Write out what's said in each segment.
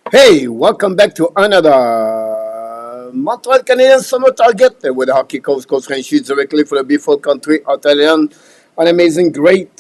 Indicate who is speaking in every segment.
Speaker 1: Hey, welcome back to another Montreal Canadiens Summer Target with hockey coach Coach Frenchy directly for the beautiful country of Thailand. An amazing, great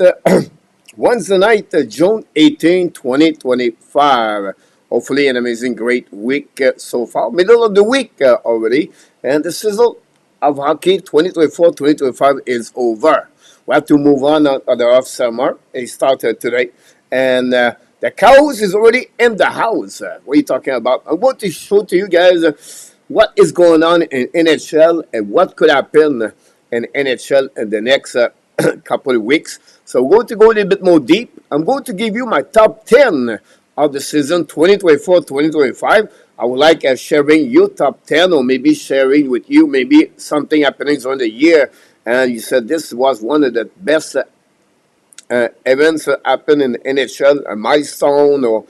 Speaker 1: Wednesday night, June 18, 2025. Hopefully, an amazing, great week so far. Middle of the week already, and the sizzle of hockey 2024-2025 is over. We have to move on the off summer. It started today, and the cows is already in the house. What are you talking about? I want to show to you guys what is going on in NHL and what could happen in NHL in the next couple of weeks. So we're going to go a little bit more deep. I'm going to give you my top 10 of the season 2024-2025. I would like sharing your top 10 or maybe sharing with you maybe something happening during the year. And you said this was one of the best events that happen in the NHL, a milestone or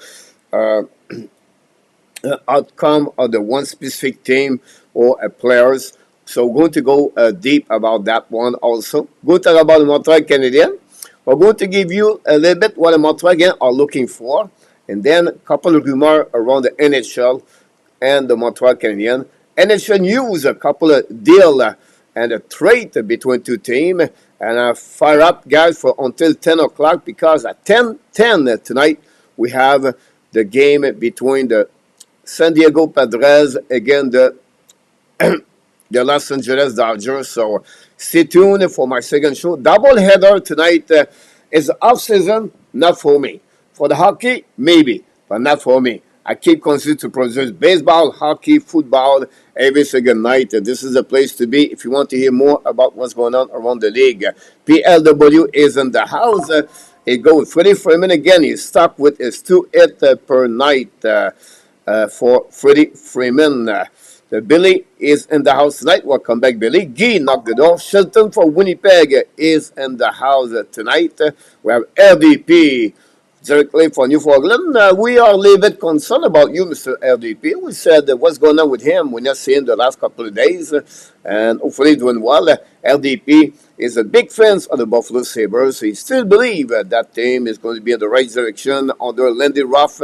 Speaker 1: outcome of the one specific team or a players. So we're going to go deep about that one also. We'll talk about the Montreal Canadiens. We're going to give you a little bit what the Montreal Canadiens are looking for. And then a couple of rumors around the NHL and the Montreal Canadiens. NHL news, a couple of deals and a trade between two teams. And I fire up, guys, for until 10 o'clock because at 10:10 tonight, we have the game between the San Diego Padres against the Los Angeles Dodgers. So stay tuned for my second show. Double header tonight is off-season, not for me. For the hockey, maybe, but not for me. I keep continuing to produce baseball, hockey, football every single night. This is the place to be if you want to hear more about what's going on around the league. PLW is in the house. It goes Freddie Freeman again. He's stuck with his 2 hits per night for Freddie Freeman. The Billy is in the house tonight. Welcome back, Billy. Guy knocked the door. Shelton for Winnipeg is in the house tonight. We have LDP directly for Newfoundland. We are a little bit concerned about you, Mr. LDP. We said what's going on with him. We're not seeing the last couple of days, and hopefully doing well. LDP is a big fan of the Buffalo Sabres. He still believes that team is going to be in the right direction under Lindy Ruff,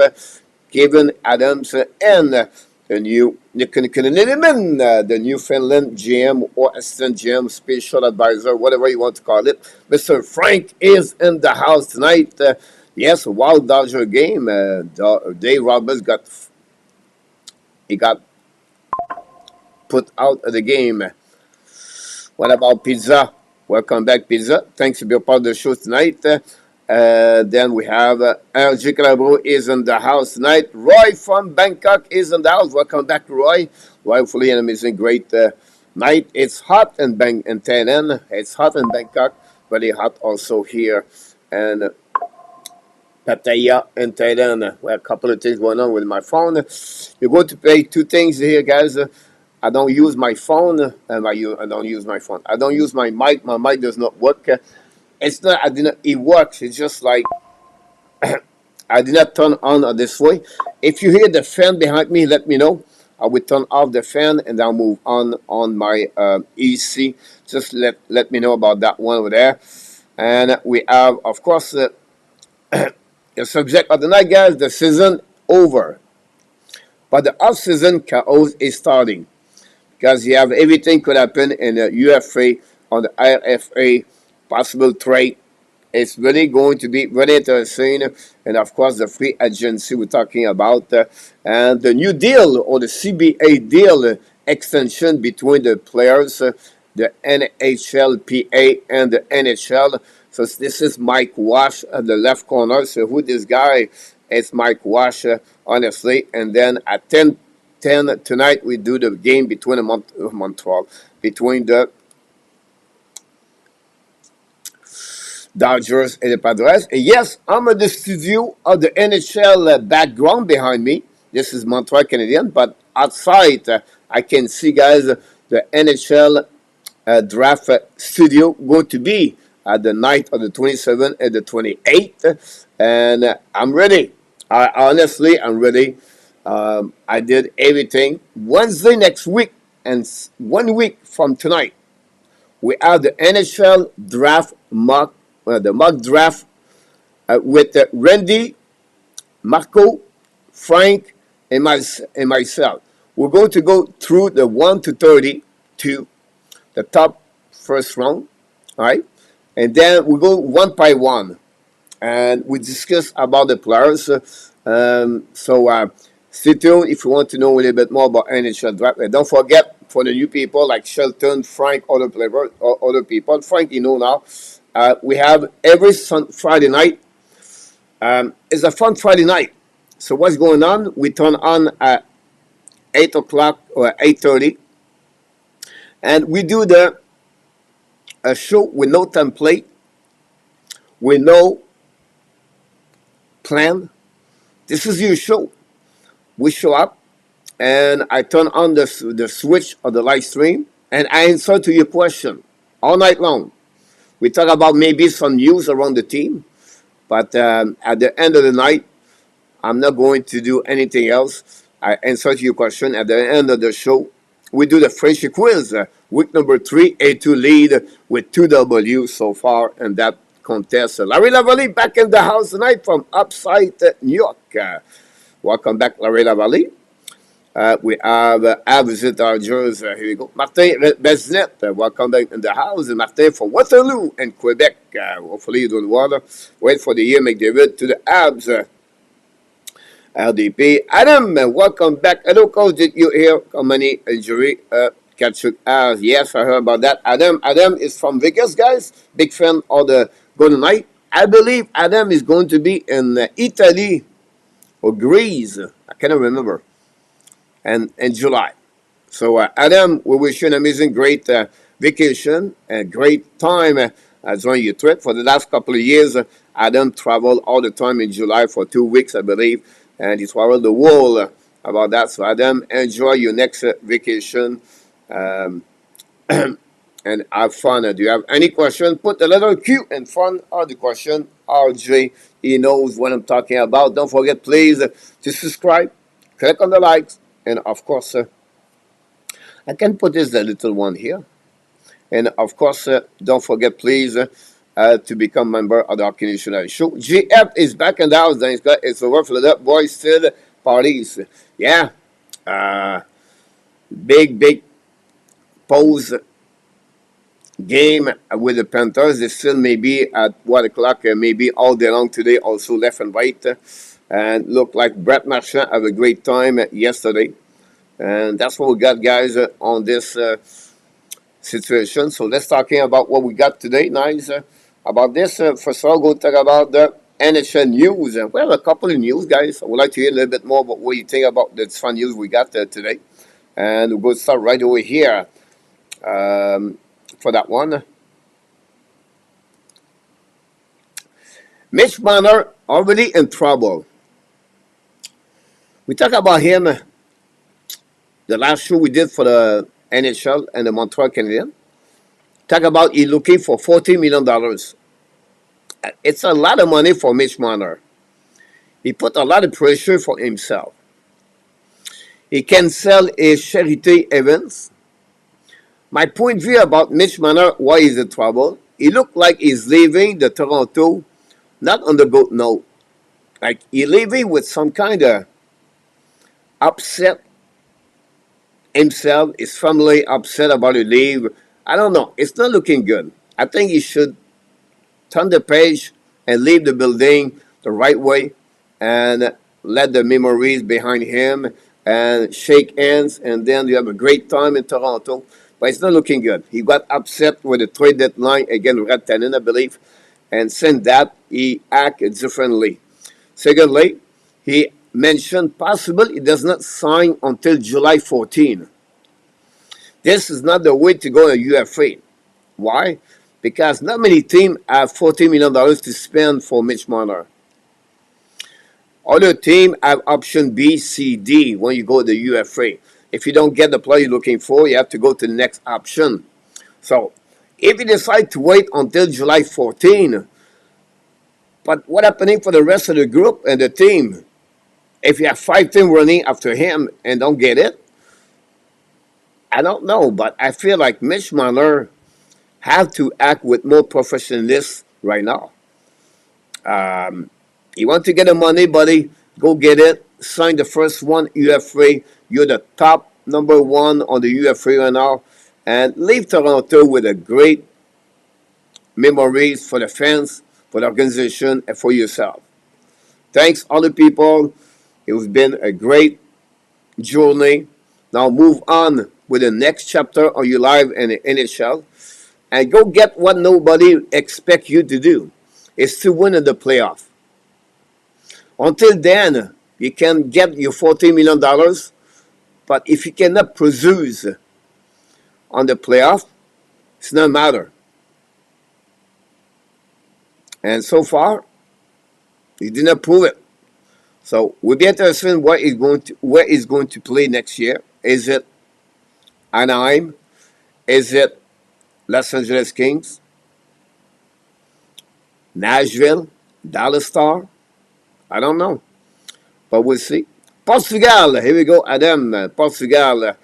Speaker 1: Kevin Adams, and the new the Newfoundland GM or assistant GM, special advisor, whatever you want to call it. Mr. Frank is in the house tonight. Yes, a wild Dodger game. Dave Roberts got put out of the game. What about Pizza? Welcome back, Pizza. Thanks for being part of the show tonight. Then we have LG Calabro is in the house tonight. Roy from Bangkok is in the house. Welcome back, Roy. Hopefully an amazing, great night. It's hot in Thailand. It's hot in Bangkok. Very hot also here. And Pattaya in Thailand. We have a couple of things going on with my phone. You're going to pay two things here, guys. I don't use my phone. I don't use my phone. I don't use my mic. My mic does not work. It's not. It works. It's just like I did not turn on this way. If you hear the fan behind me, let me know. I will turn off the fan and I'll move on my EC. Just let me know about that one over there. And we have, of course, the subject of the night, guys. The season over, but the off-season chaos is starting because you have everything could happen in the UFA on the RFA. Possible trade. It's really going to be very interesting. And of course, the free agency we're talking about and the new deal or the CBA deal extension between the players, the NHLPA and the NHL. So this is Mike Wash at the left corner. So who this guy is? Mike Wash, honestly. And then at 10:10 tonight, we do the game between Montreal, between the Dodgers and the Padres. And yes, I'm at the studio of the NHL background behind me. This is Montreal Canadiens, but outside I can see, guys, the NHL draft studio going to be at the night of the 27th and the 28th. And I'm ready. I'm ready. I did everything. Wednesday next week and 1 week from tonight, we have the NHL draft the mock draft with Randy, Marco, Frank, and myself. We're going to go through the 1 to 32, the top first round, all right? And then we go one by one, and we discuss about the players. Stay tuned if you want to know a little bit more about NHL draft. And don't forget, for the new people like Shelton, Frank, other players, or other people, Frank, you know now, we have every Friday night. It's a fun Friday night. So what's going on? We turn on at 8 o'clock or 8:30, and we do the a show with no template, with no plan. This is your show. We show up, and I turn on the switch of the live stream, and I answer to your question all night long. We talk about maybe some news around the team, but at the end of the night, I'm not going to do anything else. I answer to your question at the end of the show. We do the Frenchy quiz. Week number 3, A2 lead with 2 W so far in that contest. Larry Lavallee back in the house tonight from upstate New York. Welcome back, Larry Lavallee. We have visit our jurors. Here we go. Martin Besnet, welcome back in the house. And Martin from Waterloo in Quebec. Hopefully you're doing well. Wait for the year McDavid to the Abs. LDP. Adam, welcome back. Hello, coach. Did you hear how many injury Kachuk has? Yes, I heard about that. Adam is from Vegas, guys. Big fan of the Golden Knight. I believe Adam is going to be in Italy or Greece. I cannot remember. And in July. So, Adam, we wish you an amazing, great vacation and great time during your trip. For the last couple of years, Adam traveled all the time in July for 2 weeks, I believe. And he traveled the world about that. So, Adam, enjoy your next vacation and have fun. Do you have any question? Put the letter Q in front of the question. RJ, he knows what I'm talking about. Don't forget, please, to subscribe, click on the likes, and of course, I can put this the little one here. And of course, don't forget, please, to become member of the Hockey National Show. GF is back in the house. It's over for the boys still parties. Yeah. Big pose game with the Panthers. They still maybe at 1 o'clock, maybe all day long today, also left and right. And look like Brett Marchand have a great time yesterday. And that's what we got, guys, on this situation. So let's talking about what we got today, nice. About this, first of all, we'll talk about the NHL news. We have a couple of news, guys. I would like to hear a little bit more about what you think about the fun news we got today. And we'll start right over here for that one. Mitch Marner already in trouble. We talk about him the last show we did for the NHL and the Montreal Canadiens. Talk about he looking for $40 million. It's a lot of money for Mitch Marner. He put a lot of pressure for himself. He can sell a charity events. My point of view about Mitch Marner, why is in trouble? He looked like he's leaving the Toronto, not on the good note. Like he's leaving with some kind of upset himself, his family upset about the leave. I don't know. It's not looking good. I think he should turn the page and leave the building the right way and let the memories behind him and shake hands, and then you have a great time in Toronto. But it's not looking good. He got upset with the trade deadline again, Red Tannen, I believe, and since that, he acted differently. Secondly, he mentioned possible he does not sign until July 14. This is not the way to go in UFA. Why? Because not many teams have $40 million to spend for Mitch Marner. Other teams have option B, C, D when you go to the UFA. If you don't get the player you're looking for, you have to go to the next option. So, if you decide to wait until July 14, but what happening for the rest of the group and the team? If you have 5 teams running after him and don't get it, I don't know, but I feel like Mitch Marner have to act with more professionalism right now. You want to get the money, buddy, go get it. signed the first one UFA. You're the top number one on the UFA right now. And leave Toronto with a great memories for the fans, for the organization, and for yourself. Thanks, other people. It's been a great journey. Now move on with the next chapter of your life in the NHL and go get what nobody expects you to do. It's to win in the playoff. Until then, you can get your $40 million, but if you cannot produce on the playoff, it's not matter. And so far, he did not prove it. So we'll be interested in where he's going to play next year. Is it Anaheim? Is it Los Angeles Kings? Nashville? Dallas Star? I don't know. But we'll see. Portugal. Here we go, Adam. Portugal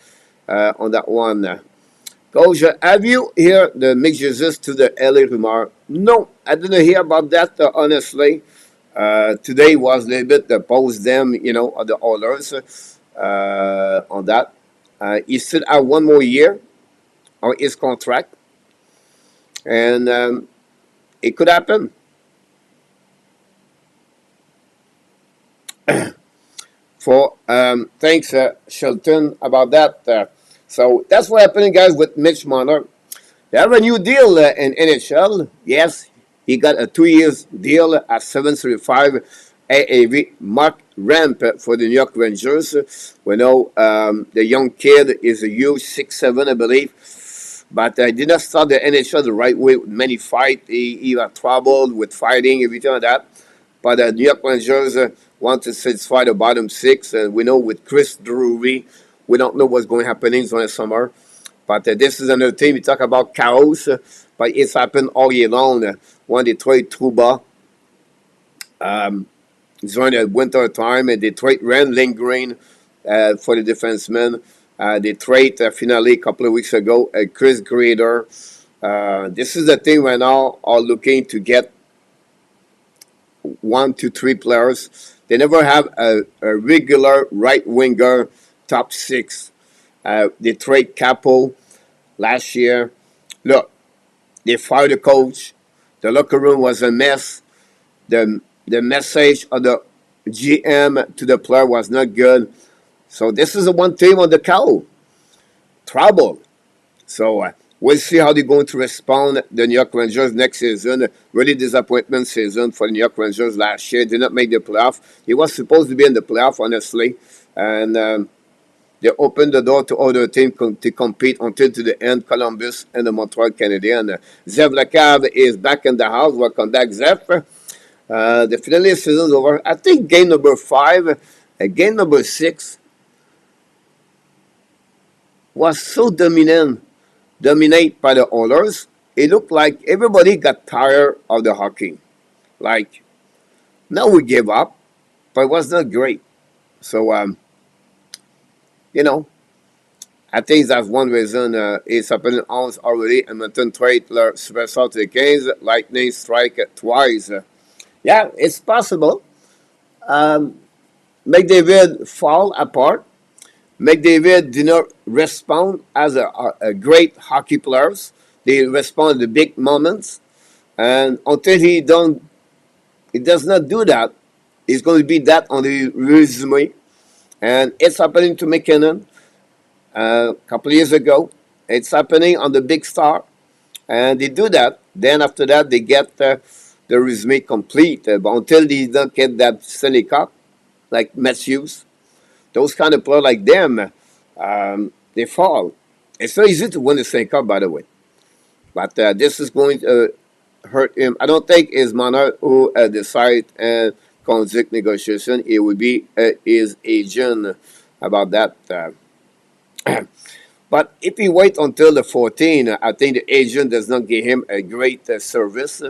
Speaker 1: on that one. Coach, have you heard the mixed Jesus to the LA rumor? No, I didn't hear about that, honestly. Today was a little bit post them, on the Oilers on that. He still have one more year on his contract, and it could happen. For thanks, Shelton, about that. So that's what happening, guys, with Mitch Marner. They have a new deal in NHL. Yes, he got a 2 years deal at 7.35 AAV mark ramp for the New York Rangers. We know the young kid is a huge 6'7", I believe. But did not start the NHL the right way with many fights. He had trouble with fighting, everything like that. But the New York Rangers want to satisfy the bottom six. And we know with Chris Drury, we don't know what's going to happen in the summer. But this is another team. We talk about chaos, but it's happened all year long. When they trade Trouba during the winter time, and they trade Ren Lindgren for the defenseman. They trade finally a couple of weeks ago Chris Grader. This is the team right now are looking to get 1 to 3 players. They never have a regular right winger top 6. They trade Capo last year. Look, they fired the coach. The locker room was a mess. The message of the GM to the player was not good. So this is the one team on the cow. Trouble. So we'll see how they're going to respond. The New York Rangers next season. Really disappointment season for the New York Rangers last year. Did not make the playoff. He was supposed to be in the playoff, honestly. And they opened the door to other teams to compete until to the end. Columbus and the Montreal Canadiens. Zev Lacav is back in the house. Welcome back, Zev. The finale season is over. I think game number 5, game number 6 was so dominate by the Oilers. It looked like everybody got tired of the hockey. Like, now we gave up, but it was not great. So, I think that's one reason it's happening already. Edmonton trade Superstar to the Kings, Lightning strike twice. Yeah, it's possible. McDavid fall apart. McDavid did not respond as a great hockey players. They respond to the big moments. And until he does not do that, it's going to be that on the resume. And it's happening to McKinnon a couple of years ago. It's happening on the big star. And they do that. Then after that, they get the resume complete. But until they don't get that Stanley Cup, like Matthews, those kind of players like them, they fall. It's not easy to win the Stanley Cup, by the way. But this is going to hurt him. I don't think it's Monarch who decide and conduct negotiation. It would be his agent about that. But if he wait until the 14, I think the agent does not give him a great service.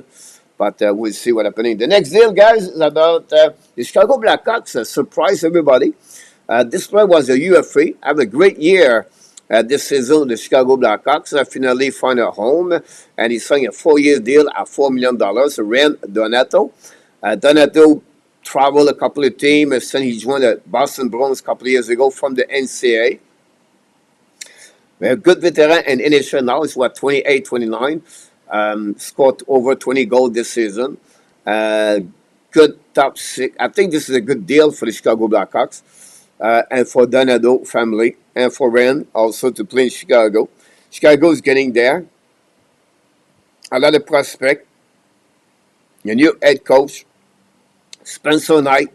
Speaker 1: But we'll see what happening. The next deal, guys, is about the Chicago Blackhawks. Surprise everybody. This player was a UFA. Have a great year this season. The Chicago Blackhawks finally found a home, and he signed a 4-year deal at $4 million. Ran Donato. Donato traveled a couple of teams, and he joined the Boston Bruins a couple of years ago from the NCAA. A good veteran in NHL now. He's what, 28, 29. Scored over 20 goals this season. Good top six. I think this is a good deal for the Chicago Blackhawks and for Donado family and for Ren also to play in Chicago. Chicago is getting there. A lot of prospect. A new head coach, Spencer Knight.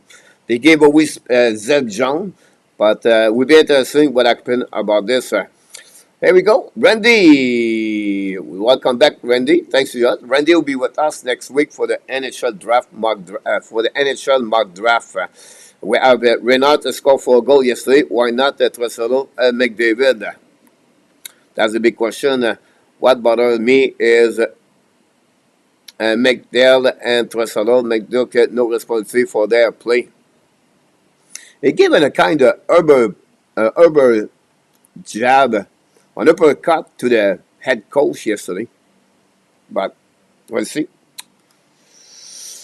Speaker 1: They gave away Zeb John, but we'll be interested what happened about this. Here we go. Randy. Welcome back, Randy. Thanks to you. Randy will be with us next week for the NHL draft mock draft. We have Reinhart scored for a goal yesterday. Why not Trussell McDavid? That's the big question. What bothers me is McDale and Trussell McDuck no responsibility for their play. They gave it a kind of Uber jab, an uppercut to the head coach yesterday. But we'll see.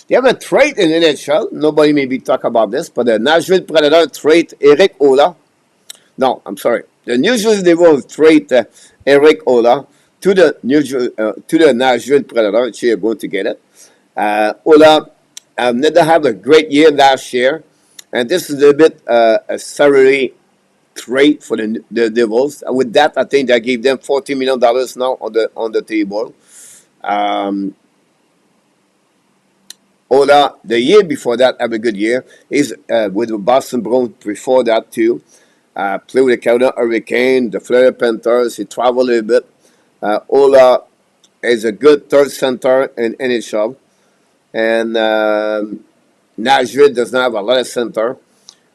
Speaker 1: They have a trade in NHL. Nobody maybe talk about this, but the Nashville Predator trade Eric Ola. No, I'm sorry. The New Jersey Devils trade Eric Ola to the Nashville Predator. Actually, are going to get it. Ola never had a great year last year, and this is a bit a salary trade for the Devils. And with that, I think they gave them $40 million now on the table. Ola, the year before that, have a good year. He's with the Boston Bruins before that too. Played with the Carolina Hurricane, the Florida Panthers. He traveled a little bit. Ola is a good third center in NHL. And Nashville does not have a lot of center.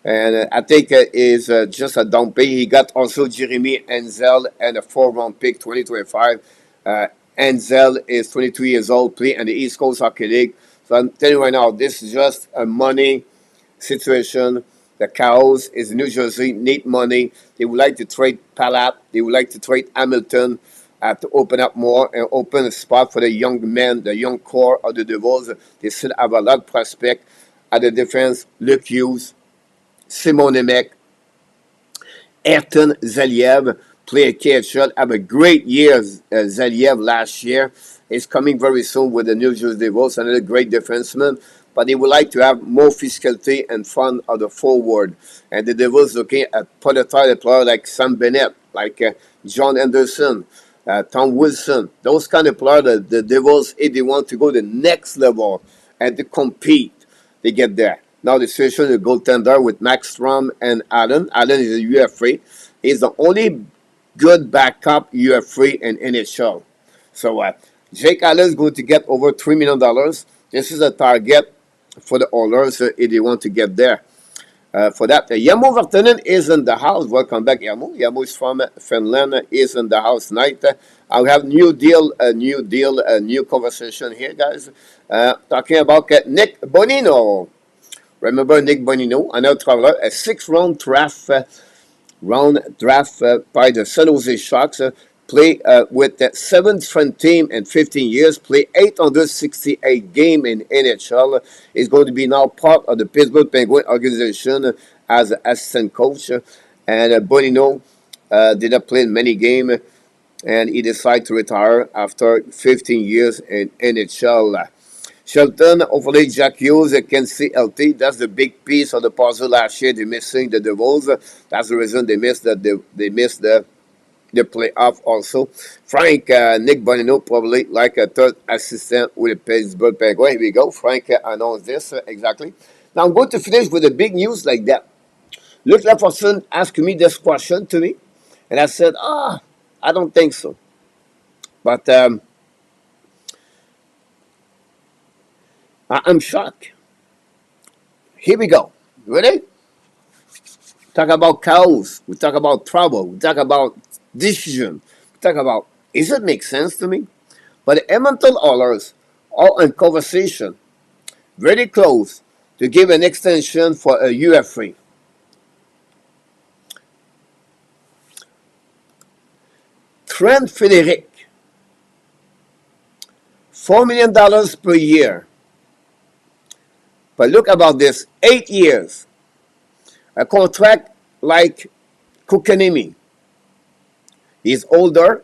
Speaker 1: And I think is just a down pay. He got also Jeremy Enzel and a 4th-round pick, 2025. Enzel is 22 years old, play in the East Coast Hockey League. So I'm telling you right now, this is just a money situation. The Cows is New Jersey, need money. They would like to trade Palat. They would like to trade Hamilton to open up more and open a spot for the young men, the young core of the Devils. They still have a lot of prospect at the defense. Luke Hughes, Simon Nemec, Ayrton Zaliev, played KHL, have a great year. Zaliev last year is coming very soon with the New Jersey Devils, another great defenseman. But they would like to have more physicality and fun of the forward. And the Devils looking at prototype player like Sam Bennett, like John Anderson, Tom Wilson, those kind of players. The Devils, if they want to go to the next level and to compete, they get there. Now the situation is goaltender with Max Strom and Allen. Allen is a UFA. He's the only good backup UFA in NHL. So Jake Allen is going to get over $3 million. This is a target for the Oilers if they want to get there. For that, Yamo Vartanen is in the house. Welcome back, Yamo. Yamo is from Finland, is in the house tonight. I'll have new conversation here, guys. Talking about Nick Bonino. Remember Nick Bonino, another traveler, a 6th-round draft by the San Jose Sharks. Play with the 7th friend team in 15 years. Play 868 games in NHL. Is going to be now part of the Pittsburgh Penguins organization as an assistant coach. And Bonino did not play many games, and he decided to retire after 15 years in NHL. Shelton, hopefully Jack Hughes can see healthy. That's the big piece of the puzzle last year. They're missing the Devils. That's the reason they missed the playoff also. Frank, Nick Bonino probably like a third assistant with the Pittsburgh Penguins. Here we go. Frank announced this exactly. Now I'm going to finish with the big news like that. Luke Laforson asked me this question to me, and I said, I don't think so. But I'm shocked. Here we go. Ready? Talk about chaos. We talk about trouble. We talk about decision. We talk about, does it make sense to me? But the Edmonton Oilers are in conversation, very close to give an extension for a UFA. Trent Frederic, $4 million per year. But look about this, 8 years, a contract like Kukanimi. He's older.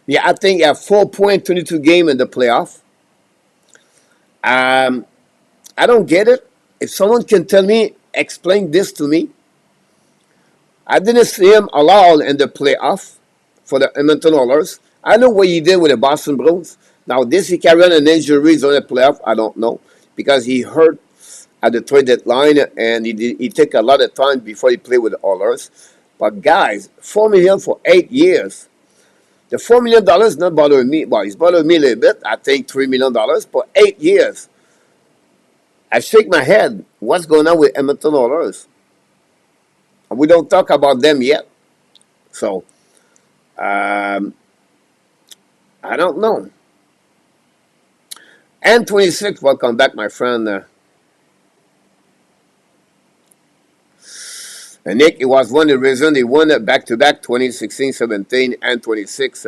Speaker 1: Yeah, I think he had 4.22 game in the playoff. Um, I don't get it. If someone can tell me, explain this to me. I didn't see him allowed in the playoff for the Edmonton Oilers. I know what he did with the Boston Bruins. Now, this he carried an injury on the playoff. I don't know because he hurt at the trade deadline and he took a lot of time before he played with the Oilers. But guys, $4 million for 8 years. The $4 million not bothering me. Well, it's bothering me a little bit. I think $3 million for 8 years. I shake my head. What's going on with Edmonton Oilers? We don't talk about them yet. So, I don't know. And 26, welcome back, my friend. And Nick, it was one of the reasons he won it back-to-back 2016, 17, and 26.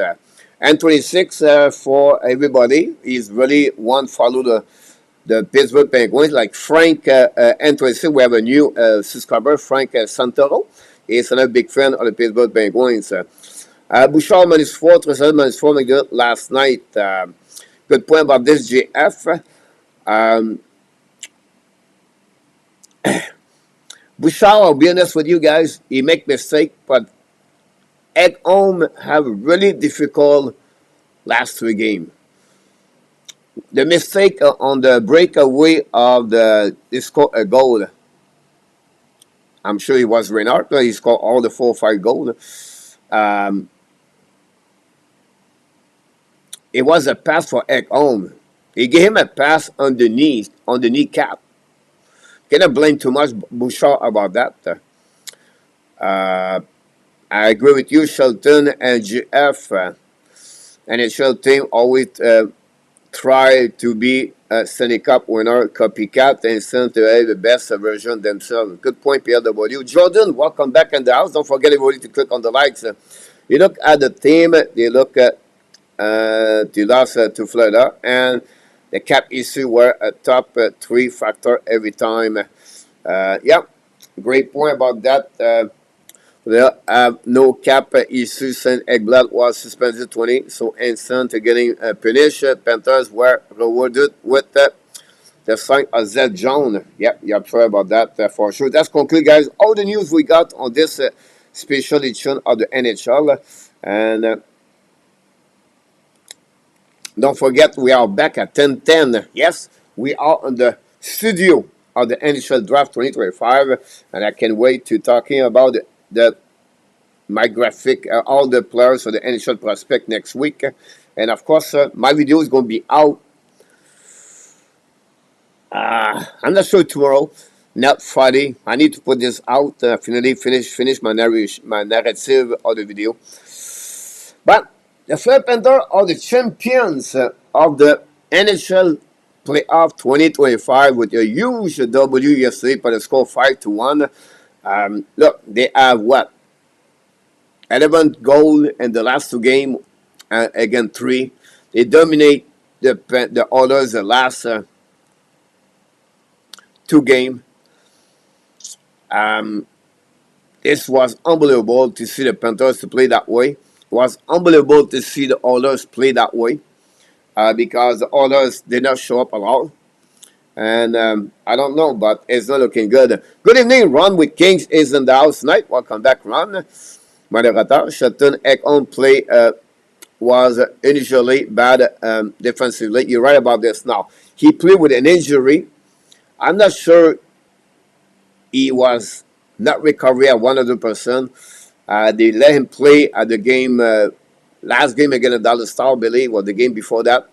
Speaker 1: And 26 for everybody. He's really one follow the Pittsburgh Penguins. Like Frank and 26, we have a new subscriber, Frank Santoro. He's another big fan of the Pittsburgh Penguins. Bouchard -4, Tressel -4, McGill last night. Good point about this, JF. Bouchard, I'll be honest with you guys, he make mistake, but at home have really difficult last 3 games. The mistake on the breakaway of he scored a goal. I'm sure it was Reinhart. He scored all the 4 or 5 goals. It was a pass for Ekholm. He gave him a pass on the kneecap. Cannot blame too much Bouchard about that. I agree with you, Shelton and GF. NHL team always try to be a Stanley Cup winner, copycat, and send to have the best version themselves. Good point, PLW. Jordan, welcome back in the house. Don't forget everybody to click on the likes. You look at the team, they look at they lost to Florida, and the cap issue were a top 3 factor every time. Yeah, great point about that. They have no cap issue since Ekblad was suspended 20, so instant getting punished. Panthers were rewarded with the sign of Zed Jones. Yep, you're sure about that for sure. That's conclude, guys. All the news we got on this special edition of the NHL. And don't forget, we are back at 10:10. Yes, we are on the studio of the NHL Draft 2025, and I can't wait to talking about my graphic, all the players for the NHL prospect next week. And of course, my video is going to be out. I'm not sure tomorrow, not Friday. I need to put this out. Finally finish my narrative of the video. But the Florida Panthers are the champions of the NHL Playoff 2025 with a huge W yesterday by the score 5-1. Look, they have what? 11 goals in the last 2 games, again 3. They dominate the Oilers the last 2 games. This was unbelievable to see the Panthers to play that way. It was unbelievable to see the Oilers play that way because the Oilers did not show up at all. And I don't know, but it's not looking good. Good evening, Ron with Kings is in the house tonight. Welcome back, Ron. Moderator, Shelton Ekholm play was initially bad defensively. You're right about this now. He played with an injury. I'm not sure he was not recovered at 100%. They let him play at the game, last game against the Dallas Stars, I believe, or the game before that.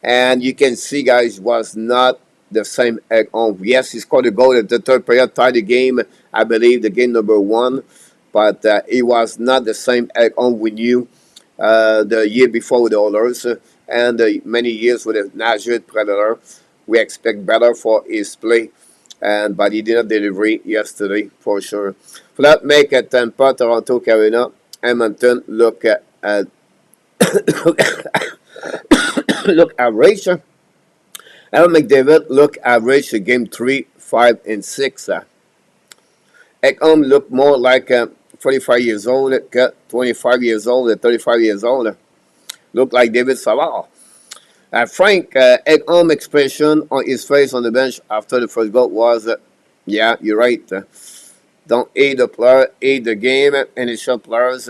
Speaker 1: And you can see, guys, was not the same Ekholm. Yes, he scored a goal at the third period, tied the game, I believe, the game number 1. But it was not the same Ekholm we knew the year before with the Oilers and many years with the Nashville Predator. We expect better for his play, but he did not deliver yesterday for sure. For that, make at Tampa, Toronto, Carolina, Edmonton look at look average. Aaron McDavid looked average in game 3, 5, and 6. Ekholm looked more like 45 years old, 25 years old, and 35 years old. Looked like David Savard. Frank Ekholm expression on his face on the bench after the first goal was, yeah, you're right. Don't hate the player, hate the game. NHL players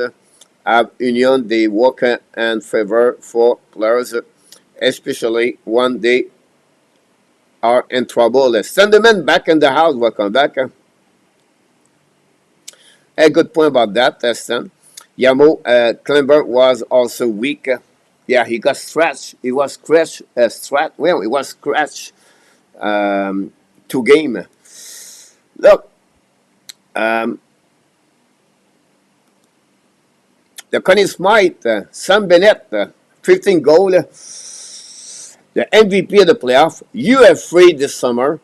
Speaker 1: have union. They work in favor for players, especially when they are in trouble. Send them in back in the house. Welcome back. A good point about that, Stan. Yamo Klemberg was also weak. Yeah, he got stretched. He was scratched. Well, he was scratched 2 game. Look, the Conn Smythe, Sam Bennett, 15 goal, the MVP of the playoff. UFA this summer.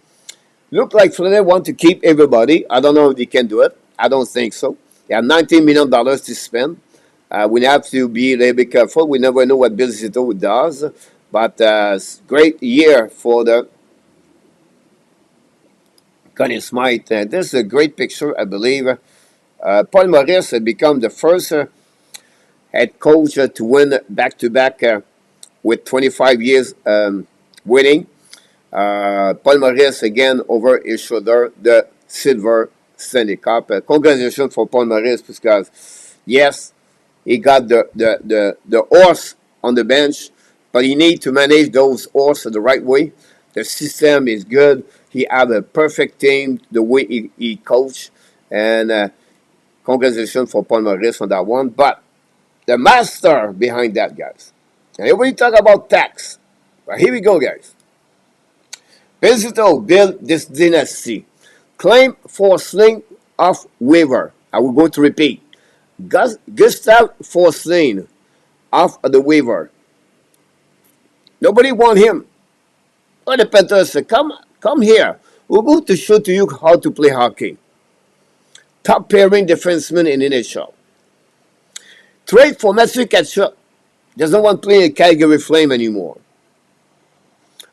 Speaker 1: Look like Florida want to keep everybody. I don't know if they can do it. I don't think so. They have $19 million to spend. We have to be a little bit careful. We never know what Bill Zito does. But great year for the Conn Smythe. This is a great picture, I believe. Paul Maurice had become the first head coach to win back-to-back with 25 years winning. Paul Maurice again over his shoulder, the silver Stanley Cup. Congratulations for Paul Maurice because, yes, he got the horse on the bench, but he needs to manage those horses the right way. The system is good. He have a perfect team the way he coach. And congratulations for Paul Maurice on that one. But the master behind that, guys. And here we talk about tax. But here we go, guys. Bezito built this dynasty. Claim for sling of waiver. I will go to repeat. Gustav Forsling off the waiver. Nobody want him. But the Panthers said, come here. We're going to show to you how to play hockey. Top pairing defenseman in NHL. Trade for Matthew Tkachuk. Doesn't want to play a Calgary Flame anymore.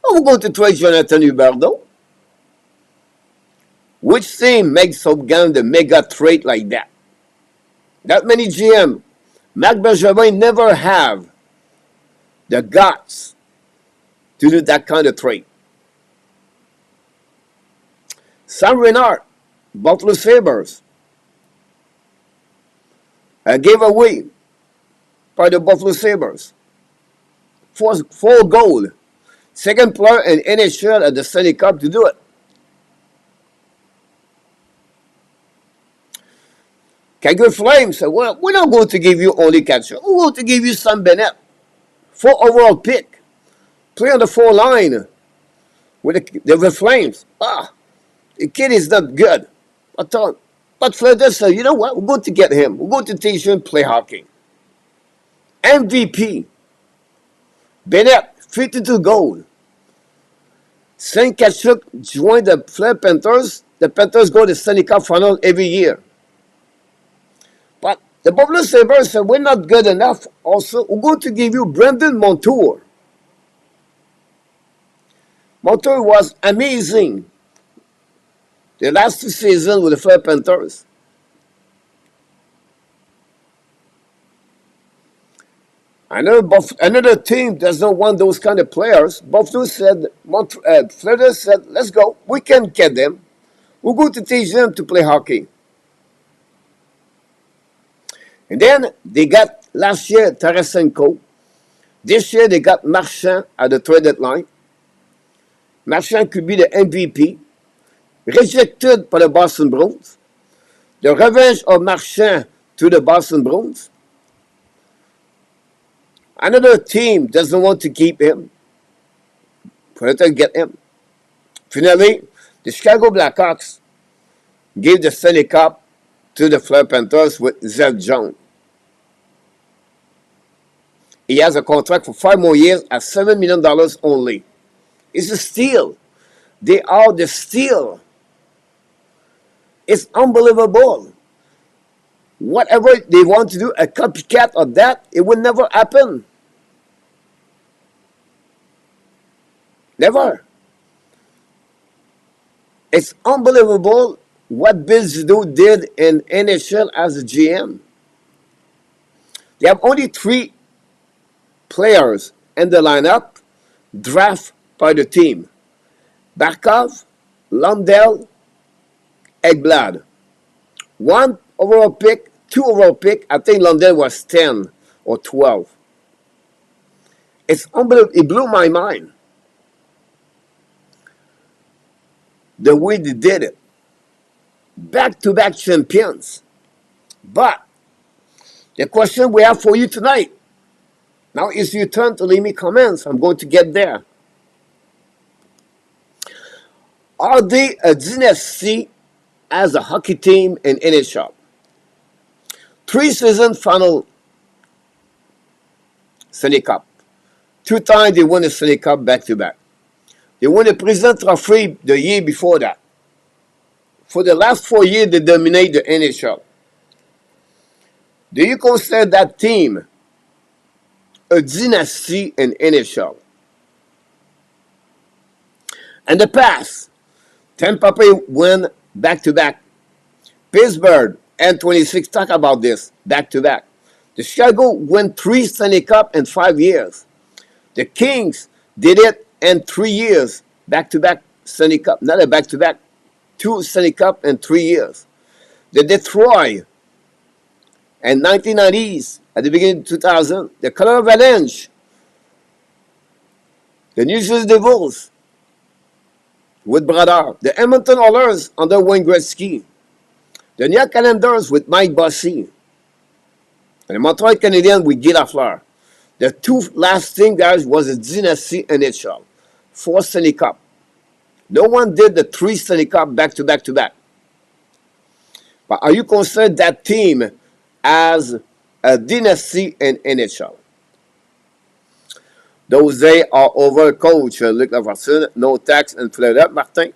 Speaker 1: Oh, we're going to trade Jonathan Huberdeau. Which team makes up the mega trade like that? That many GM. Marc Bergevin never have the guts to do that kind of trade. Sam Reinhart, Buffalo Sabres, gave away by the Buffalo Sabres. Four goal. Second player in NHL at the Stanley Cup to do it. Calgary Flames said, well, we're not going to give you only catcher. We're going to give you Sam Bennett. 4 overall pick. Play on the 4 line with the Flames. The kid is not good. But Florida said, you know what? We're going to get him. We're going to teach him play hockey. MVP. Bennett, 52 goals. St. Tkachuk joined the Florida Panthers. The Panthers go to the Stanley Cup final every year. But the Buffalo Sabres said, we're not good enough. Also, we're going to give you Brendan Montour. Montour was amazing. The last 2 seasons with the Florida Panthers. Another team does not want those kind of players. Buffalo said, Florida said, let's go. We can get them. We're going to teach them to play hockey. And then they got last year Tarasenko. This year they got Marchand at the trade deadline. Marchand could be the MVP. Rejected by the Boston Bruins. The revenge of Marchand to the Boston Bruins. Another team doesn't want to keep him. Predator get him. Finally, the Chicago Blackhawks gave the Stanley Cup to the Florida Panthers with Zach Jones. He has a contract for 5 more years at $7 million only. It's a steal. They are the steal. It's unbelievable. Whatever they want to do, a copycat of that, it will never happen. Never. It's unbelievable what Bill Zito did in NHL as a GM. They have only three players in the lineup draft by the team. Barkov, Lundell, Ekblad. One overall pick, two overall pick. I think Lundell was 10 or 12. It's unbelievable. It blew my mind the way they did it. Back-to-back champions. But the question we have for you tonight, now is your turn to leave me comments. I'm going to get there. Are they a dynasty as a hockey team in NHL? 3 season final Stanley Cup. 2 times they won the Stanley Cup back-to-back. They won the President Trophy the year before that. For the last 4 years, they dominate the NHL. Do you consider that team a dynasty in NHL? In the past, Tampa Bay won back-to-back. Pittsburgh and 26 talk about this back-to-back. The Chicago won 3 Stanley Cup in 5 years. The Kings did it in 3 years, back-to-back Stanley Cup. Not a back-to-back, 2 Stanley Cup in 3 years. The Detroit in 1990s, at the beginning of 2000, the Colorado Avalanche, the New Jersey Devils with Bradard, the Edmonton Oilers under Wayne Gretzky, the New York Islanders with Mike Bossy, and the Montreal Canadiens with Guy Lafleur. The 2 last thing, guys, was a dynasty NHL. 4 Stanley Cup. No one did the 3 Stanley Cup back-to-back-to-back. But are you considered that team as a dynasty in NHL? Those days are over, Coach Luc Lafortune. No tax in Florida, Martin.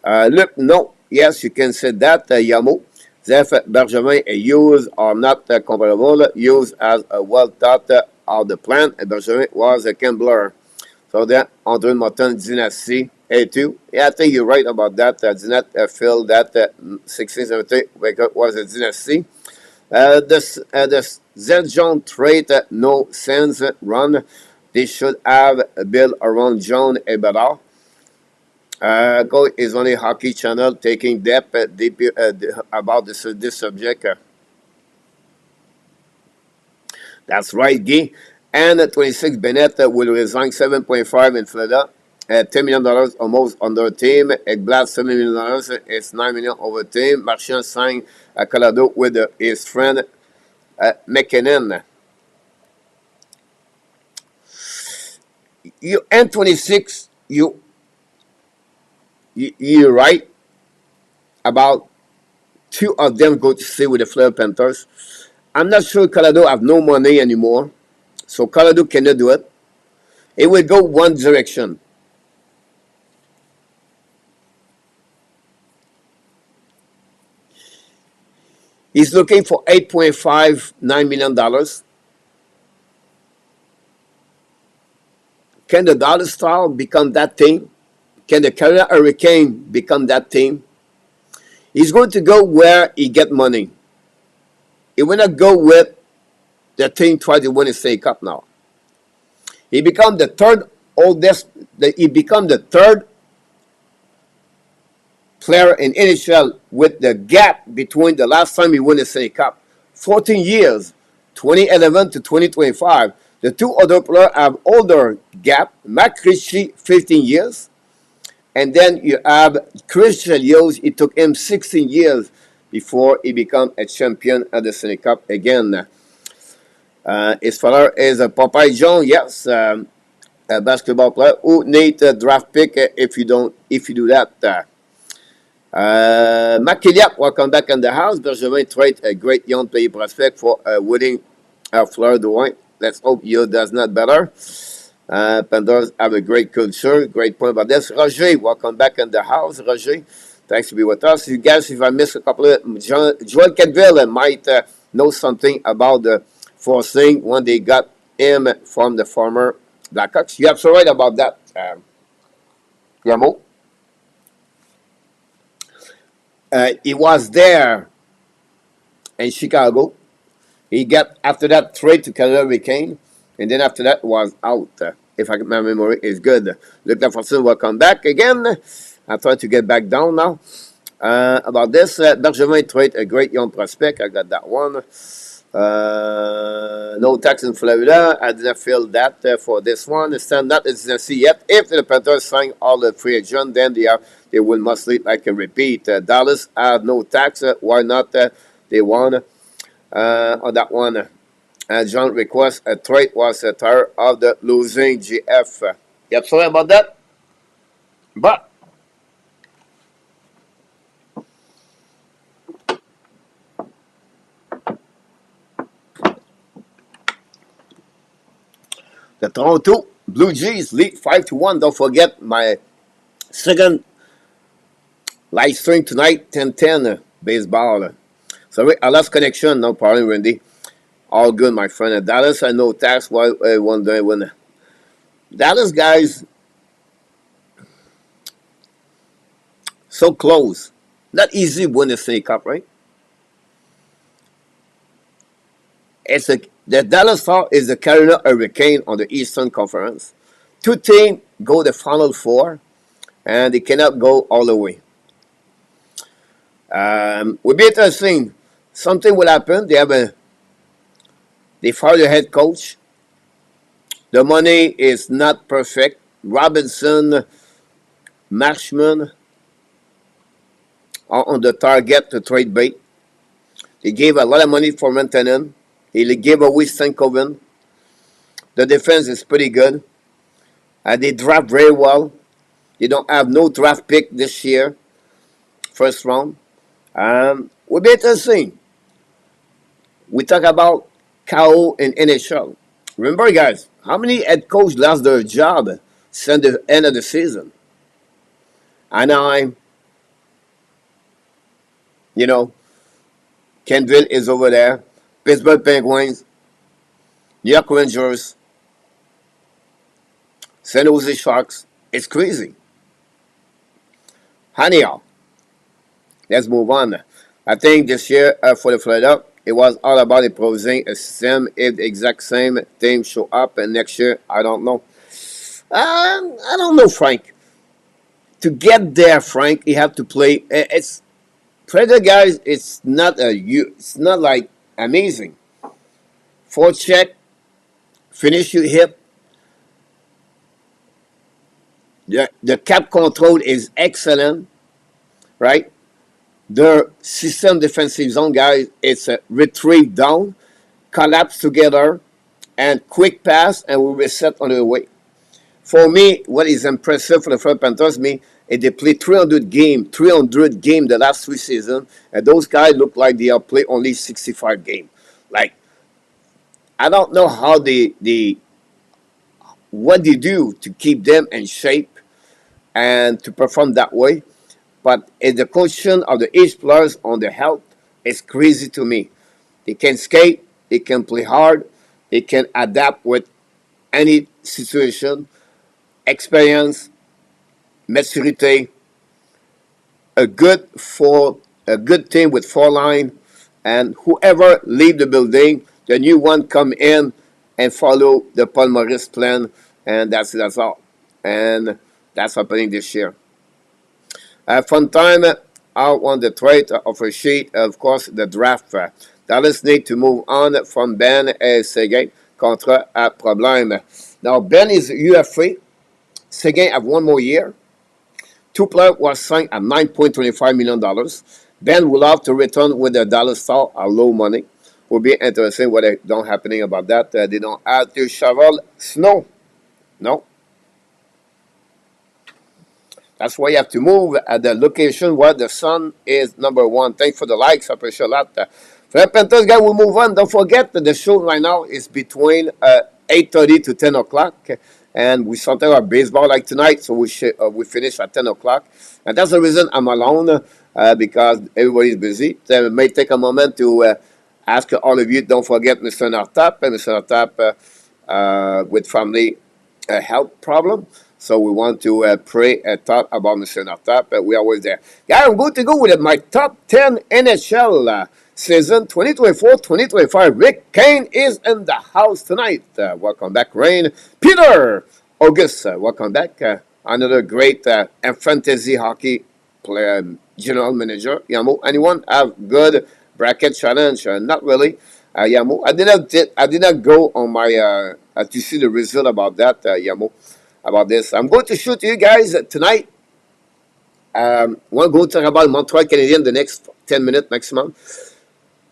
Speaker 1: Luc, no. Yes, you can say that, Yamo. Zeph Bergevin used are not comparable, used as a well-thought of the plan. And Bergevin was a gambler. So then, Andrew Martin, dynasty, A2. Yeah, I think you're right about that. Did not feel that 1670 was a dynasty. The Z-John trade, no sense run. They should have built around John Eberard. Coach is only hockey channel taking depth about this subject. That's right, Guy. And 26 Bennett will resign 7.5 in Florida. $10 million almost under team. Ekblad $7 million. It's $9 million over team. Marchand signed Colorado with his friend McKinnon. You and 26, you're right about 2 of them go to stay with the Florida Panthers. I'm not sure Colorado have no money anymore, so Colorado cannot do it. It will go one direction. He's looking for $8.59 million. Can the Dallas Star become that team? Can the Carolina Hurricane become that team? He's going to go where he get money. He will not go with the team trying to win a Stanley Cup now. He become the third oldest. He become the third player in NHL with the gap between the last time he won a Stanley Cup, 14 years, 2011 to 2025. The 2 other players have older gap. Matt Ritchie, 15 years. And then you have Chris Chelios. It took him 16 years before he became a champion at the Stanley Cup again. His father is a Popeye Jones, yes, a basketball player who need a draft pick if you do that. Makiliak, welcome back in the house. Bergevin trade a great young player prospect for winning Florida Wine. Let's hope you does not better. Panthers have a great culture. Great point about this. Roger, welcome back in the house. Roger, thanks to be with us. You guys, if I miss a couple of... Joel Cadville might know something about the forcing when they got him from the former Blackhawks. You're absolutely right about that, Yamo. He was there in Chicago. He got after that trade to Canada Hurricane, and then after that was out. If my memory is good, Luc Lafontaine will come back again. I try to get back down now. About this, Bergevin trade a great young prospect. I got that one. No tax in Florida. I didn't feel that for this one. Stand not didn't see yet. If the Panthers sign all the free agents, then they will mostly like a repeat. Dallas have no tax. Why not? They won on that one. John request a trade was tired of the losing GF. Yep, sorry about that. But the Toronto Blue Jays lead 5-1. Don't forget my second live stream tonight, 10-10 baseball. Sorry, I lost connection. No problem, Randy. All good, my friend. At Dallas, I know tax. Why one day when Dallas guys so close, not easy win the Stanley Cup, right? The Dallas Star is the Carolina Hurricane on the Eastern Conference. Two teams go the Final Four, and they cannot go all the way. Will be interesting. Something will happen. They fire the head coach. The money is not perfect. Robinson, Marshman are on the target to trade bait. They gave a lot of money for maintenance. He gave away Stankoven. The defense is pretty good. They draft very well. They don't have no draft pick this year. First round. Will be interesting. We talk about KO in NHL. Remember, guys, how many head coach lost their job since the end of the season? Anaheim, Kenville is over there. Pittsburgh Penguins, New York Rangers, San Jose Sharks. It's crazy. Anyhow, let's move on. I think this year for the Florida, it was all about improvising a system. If the exact same team show up and next year, I don't know. I don't know, Frank. To get there, Frank, you have to play. It's Florida guys. It's not like amazing. Forecheck, finish your hip. The cap control is excellent, right? The system defensive zone, guys, it's a retrieve down, collapse together, and quick pass, and we reset on the way. For me, what is impressive for the Florida Panthers, is they play 300 game the last 3 seasons, and those guys look like they have played only 65 game. Like, I don't know how what they do to keep them in shape and to perform that way. But the question of the each players on their health is crazy to me. They can skate, they can play hard, they can adapt with any situation, experience, maturity, a good team with 4 line, and whoever leave the building, the new one come in and follow the Paul Maurice plan, and that's all. And that's happening this year. Fun time out on the trade offer sheet, of course, the draft. Dallas need to move on from Ben et Seguin contre à problème. Now, Ben is UFA. Seguin have 1 more year. 2 players were signed at $9.25 million. Ben will have to return with the Dallas Star at low money. Will be interesting what they don't happening about that. They don't have to shovel snow. No. That's why you have to move at the location where the sun is number 1. Thanks for the likes. I appreciate that. For the Panthers guy, we'll move on. Don't forget that the show right now is between 8:30 to 10 o'clock. And we started our baseball like tonight, so we finish at 10 o'clock. And that's the reason I'm alone, because everybody's busy. So it may take a moment to ask all of you, don't forget Mr. Nartap with family health problem. So we want to pray and talk about Mr. Nortop, but we are always there. Yeah, I'm going to go with my top 10 NHL season 2024-2025. Rick Kane is in the house tonight. Welcome back, Rain. Peter August, welcome back. Another great fantasy hockey player, general manager. Yamo, anyone have good bracket challenge? Not really. Yamo, I did not go on my to see the result about that. Yamo, about this. I'm going to show to you guys tonight. We're going to talk about Montreal Canadiens the next 10 minutes maximum.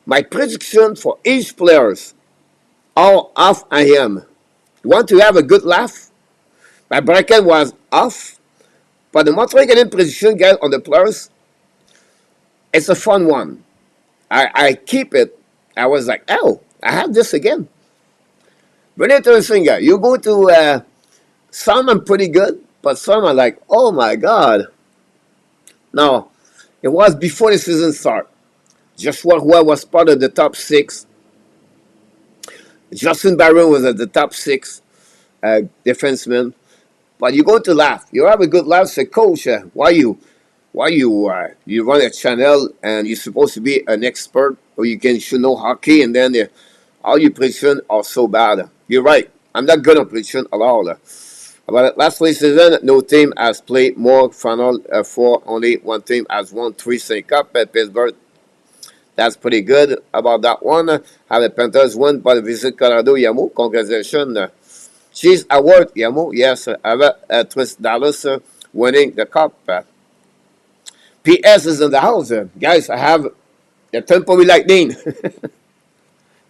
Speaker 1: My prediction for each players, how off I am. You want to have a good laugh? My bracket was off, but the Montreal Canadiens prediction, guys, on the players, it's a fun one. I keep it. I was like, oh, I have this again. Very interesting, guy. You go to some are pretty good, but some are like, oh my God. Now, it was before the season start. Joshua Roy was part of the top 6. Justin Barron was at the top 6 defenseman. But you go to laugh. You have a good laugh. Say, Coach, why you run a channel and you're supposed to be an expert or should know hockey and then all your predictions are so bad. You're right. I'm not good on prediction at all. But last season, no team has played more final four. Only one team has won 3 Stanley Cups at Pittsburgh. That's pretty good about that one. How the Panthers won by the Visit Colorado. Yamo, congratulations. Cheese Award, Yamo. Yes, Twist Dallas winning the cup. PS is in the house. Guys, I have the Tampa Bay Lightning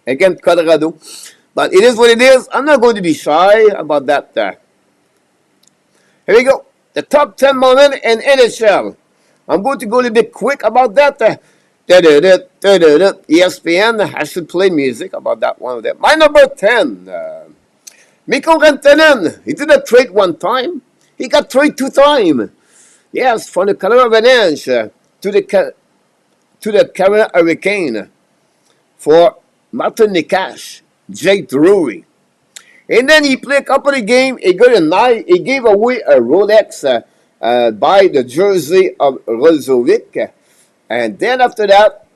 Speaker 1: against Colorado. But it is what it is. I'm not going to be shy about that. Here we go. The top 10 moment in NHL. I'm going to go a little bit quick about that. ESPN, I should play music about that one of them. My number 10. Mikko Rantanen. He did a trade one time. He got traded 2 times. Yes, from the Colorado Avalanche to the Carolina Hurricane for Martin Nikash, Jake Drury. And then he played a couple of games. He got a night. He gave away a Rolex by the jersey of Rozovic. And then after that,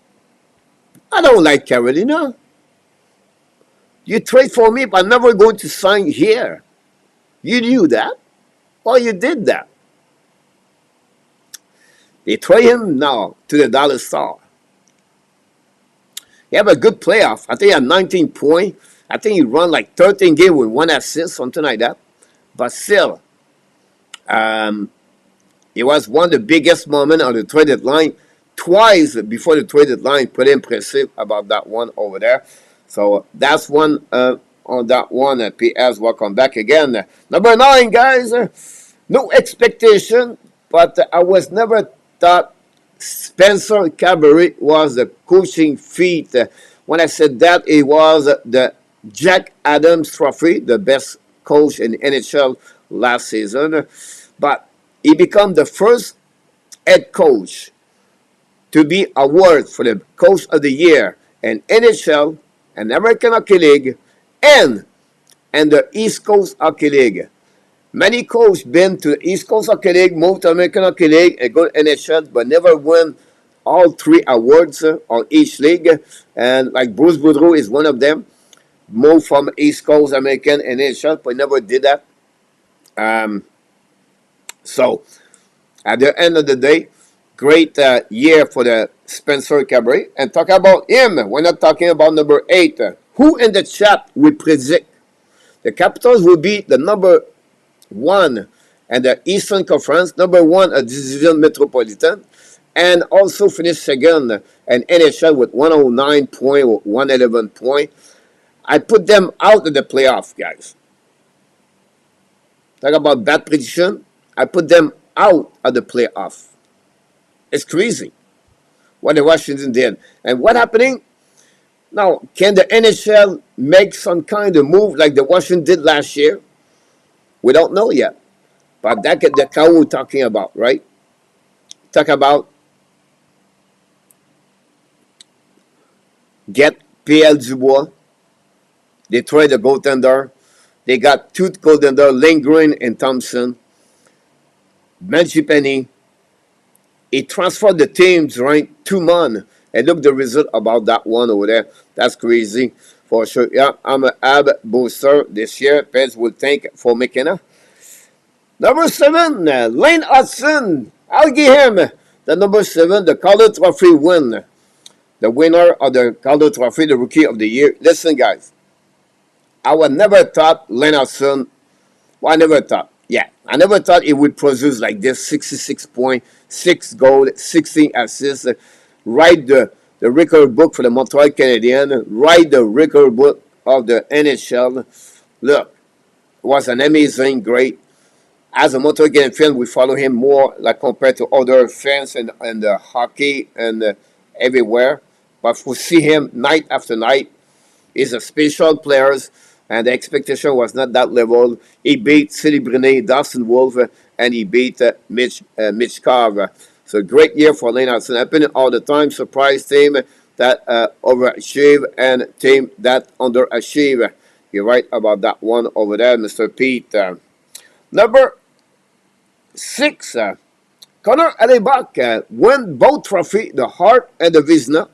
Speaker 1: I don't like Carolina. You trade for me, but I'm never going to sign here. You knew that? Or you did that? They trade him now to the Dallas Stars. He have a good playoff. I think he had 19 points. I think he run like 13 games with 1 assist, something like that. But still, it was one of the biggest moments on the trade deadline. Twice before the trade deadline, pretty impressive about that one over there. So that's one on that one. PS, welcome back again. Number 9, guys. No expectation, but I was never thought Spencer Cabaret was the coaching feat. When I said that, it was the Jack Adams Trophy, the best coach in NHL last season. But he became the first head coach to be awarded for the Coach of the Year in NHL, and American Hockey League, and the East Coast Hockey League. Many coaches been to the East Coast Hockey League, moved to American Hockey League, and go to NHL, but never won all 3 awards on each league. And like Bruce Boudreau is one of them, moved from East Coast American and NHL, but never did that. So at the end of the day, great year for the Spencer Cabaret. And talk about him, we're not talking about number 8. Who in the chat will predict the Capitals will be the number 1 and the Eastern Conference, number 1 at Division Metropolitan, and also finish second and NHL with 109 point, 111 point. I put them out of the playoff, guys. Talk about bad prediction. I put them out of the playoff. It's crazy what the Washington did. And what happening? Now, can the NHL make some kind of move like the Washington did last year? We don't know yet. But that's the cow we're talking about, right? Talk about get PL Dubois. They trade the goaltender. They got 2 goaltender, Lindgren and Thompson. Penny. He transferred the team during 2 months. And look the result about that one over there. That's crazy for sure. Yeah, I'm an ab booster this year. Pets will thank for making it. Number 7, Lane Hudson. I'll give him the number 7, the Calder Trophy win. The winner of the Calder Trophy, the Rookie of the Year. Listen, guys. I would never thought Lane Hudson. Well, I never thought. Yeah, I never thought it would produce like this 66 points, 6 goals, 16 assists. Write the record book for the Montreal Canadiens. Write the record book of the NHL. Look, it was an amazing, great. As a Montreal Canadiens fan, we follow him more like compared to other fans and the hockey and everywhere. But we see him night after night. He's a special player, and the expectation was not that level. He beat Sidney Brunet, Dawson Wolf, and he beat Mitch Carver. So great year for Lane Hudson. Happening all the time. Surprise team that overachieve and team that underachieve. You're right about that one over there, Mr. Pete. Number 6, Connor Hellebuck won both trophy, the Hart and the Vezina,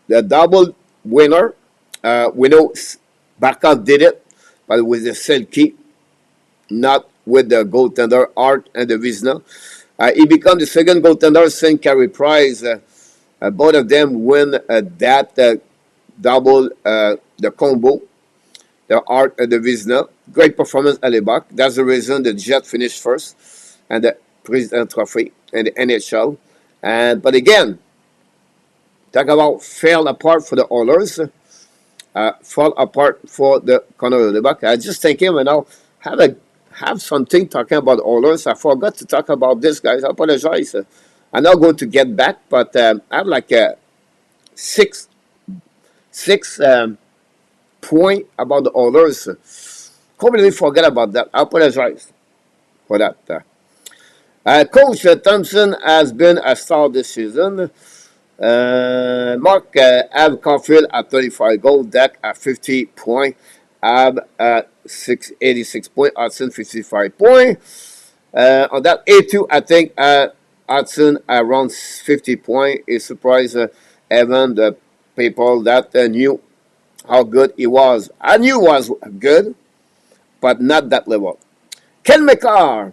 Speaker 1: the double winner. We know Barkov did it, but with the Selke, not with the goaltender Hart and the Vezina. He became the second goaltender since Carey Price. Both of them win that double, the combo, the Hart and the Vezina. Great performance, Hellebuck. That's the reason the Jet finished first and the President Trophy and the NHL. But again, talk about fell apart for the Oilers. Fall apart for the Connor Hellebuck. I just think him and now have something talking about Oilers. I forgot to talk about this, guys. I apologize. I'm not going to get back, but I have like a six point about the Oilers. Completely forget about that. I apologize for that. Coach Thompson has been a star this season. Mark Ab Caulfield at 35 goals, Dak at 50 points, Ab at 86 points, Hudson 55 points. On that A2, I think Hudson around 50 points. It surprised even the people that knew how good he was. I knew he was good, but not that level. Ken McCarr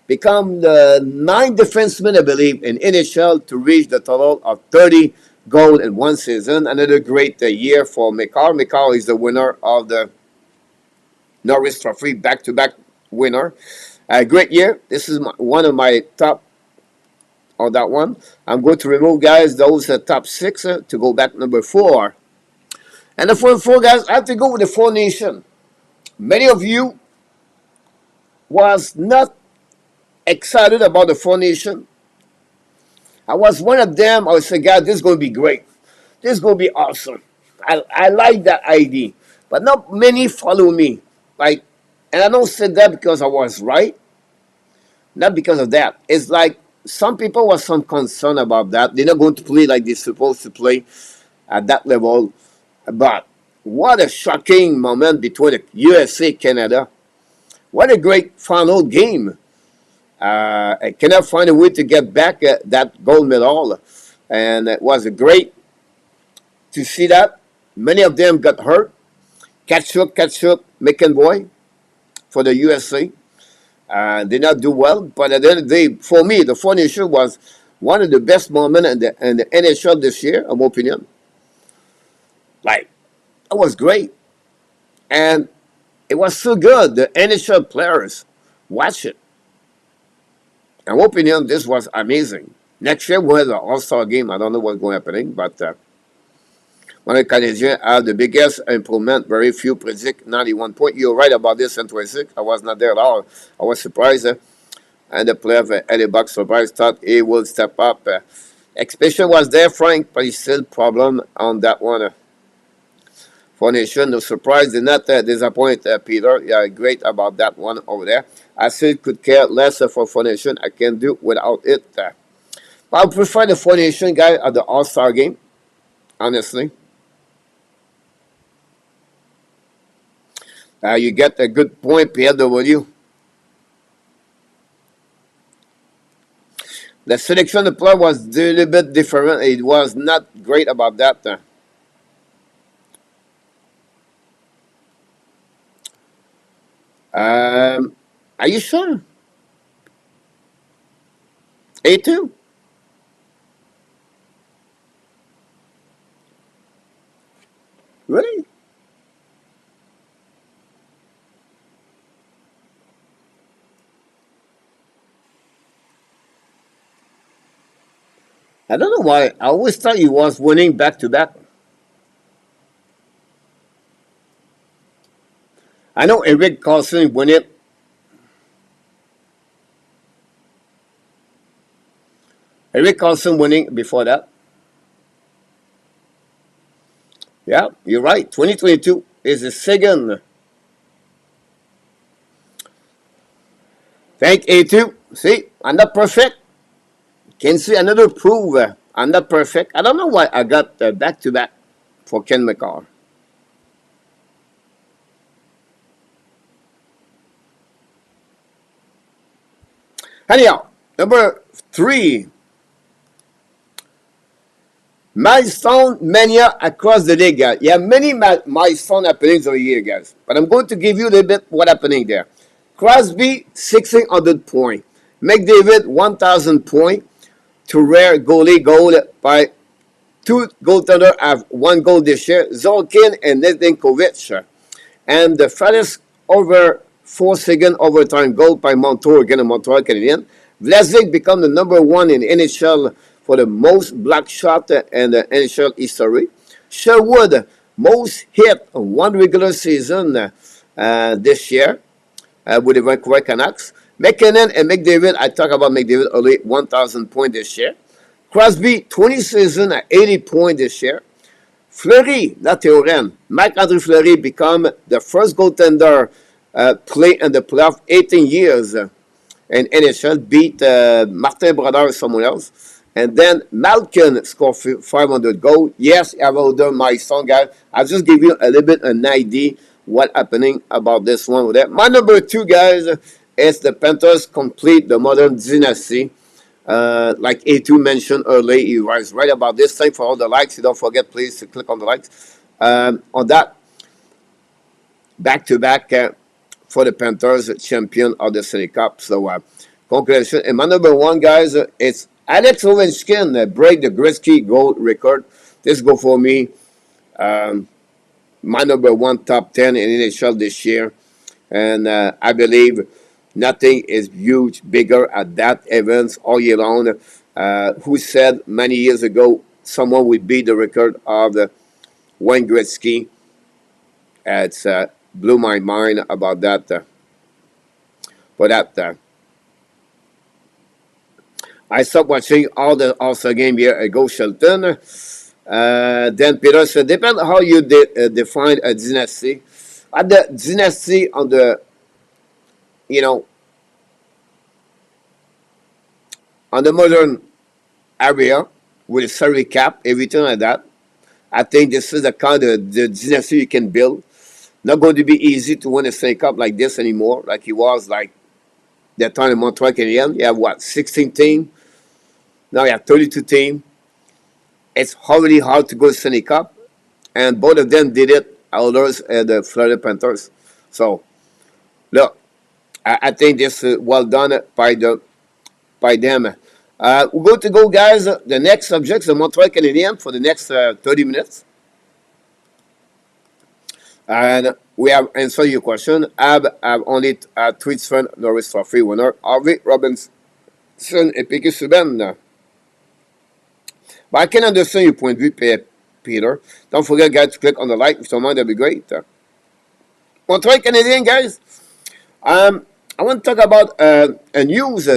Speaker 1: become the 9th defenseman, I believe, in NHL to reach the total of 30 goals in one season. Another great year for McCarr. McCarr is the winner of the Norris Trophy, back-to-back winner. Great year. This is one of my top on that one. I'm going to remove, guys, those top 6 to go back number 4. And the 4, guys, I have to go with the 4 Nation. Many of you was not excited about the 4 Nation. I was one of them. I would say, God, this is going to be great. This is going to be awesome. I like that idea. But not many follow me. Like, and I don't say that because I was right. Not because of that. It's like some people was some concern about that. They're not going to play like they're supposed to play at that level. But what a shocking moment between the USA Canada. What a great final game. I cannot find a way to get back that gold medal. And it was great to see that. Many of them got hurt. Catch-up, McEnroy for the USA. Did not do well. But at the end of the day, for me, the 4 Nation was one of the best moments in the NHL this year, in my opinion. Like, it was great. And it was so good. The NHL players watch it. In my opinion, this was amazing. Next year, we'll have an All-Star game. I don't know what's going to happen, but when the Canadiens have the biggest improvement, very few predict 91 points. You're right about this in 26. I was not there at all. I was surprised. And the player, Hellebuck, surprised, thought he will step up. Expectation was there, Frank, but he's still problem on that one. For Nation, no surprise, did not disappoint Peter. Yeah, great about that one over there. I still could care less for Nation. I can do without it. I prefer the 4 Nation guy at the All-Star game, honestly. You get a good point, PLW. The selection of the player was a little bit different. It was not great about that. Are you sure? A2? Really? I don't know why. I always thought he was winning back to back. I know Eric Carlson won it. Eric Carlson winning before that. Yeah, you're right. 2022 is the second. Thank A2. See, I'm not perfect. Can see another proof. I'm not perfect. I don't know why I got back to back for Ken McCarr. Anyhow, number 3, milestone mania across the league, guys. Yeah, many milestone happenings over here, guys. But I'm going to give you a little bit what happening there. Crosby, 1,600 points. McDavid, 1,000 points. To rare goalie goal by two goaltenders have one goal this year, Zolkin and Nedeljkovic. And the farthest over 4-second overtime goal by Montour against Montreal Canadiens. Vlasic become the number one in NHL for the most block shot in the NHL history. Sherwood, most hit on one regular season this year with the Vancouver Canucks. McKinnon and McDavid, I talk about McDavid early, 1,000 points this year. Crosby, 20 season at 80 points this year. Fleury, not Théorène. Marc-André Fleury become the first goaltender play in the playoff 18 years in NHL, beat Martin Brodeur or someone else. And then Malkin scored 500 goals. Yes, I have older my son, guys. I'll just give you a little bit an idea what happening about this one with that. My number 2, guys, is the Panthers complete the modern dynasty. Like A2 mentioned earlier, he was right about this. Thanks for all the likes. You don't forget, please, to click on the likes. On that, back-to-back for the Panthers, champion of the Stanley Cups. So, congratulations. And my number 1, guys, it's Alex Ovechkin break the Gretzky goal record. This go for me. My number 1 top 10 in NHL this year. And I believe nothing is huge, bigger at that events all year long. Who said many years ago someone would beat the record of Wayne Gretzky? It's blew my mind about that. For that, I stopped watching all the All-Star game here at Go Shelton. Then Peter said, depends how you define a dynasty. At the dynasty on the, you know, on the modern area with a salary cap, everything like that, I think this is the kind of the dynasty you can build. Not going to be easy to win a Stanley Cup like this anymore, like it was like that time in Montreal Canadiens. You have what, 16 teams? Now you have 32 teams. It's really hard to go to Stanley Cup, and both of them did it. Oilers and the Florida Panthers. So, look, I think this is well done by them. We're going to go, guys. The next subject is the Montreal Canadiens for the next 30 minutes. And we have answered your question. I have only tweets from Norris Trophy winner, Harvey Robinson et Piquet Subban. But I can understand your point of view, Peter. Don't forget, guys, to click on the like. If you don't mind, that'd be great. Montreal Canadiens, guys. I want to talk about a news.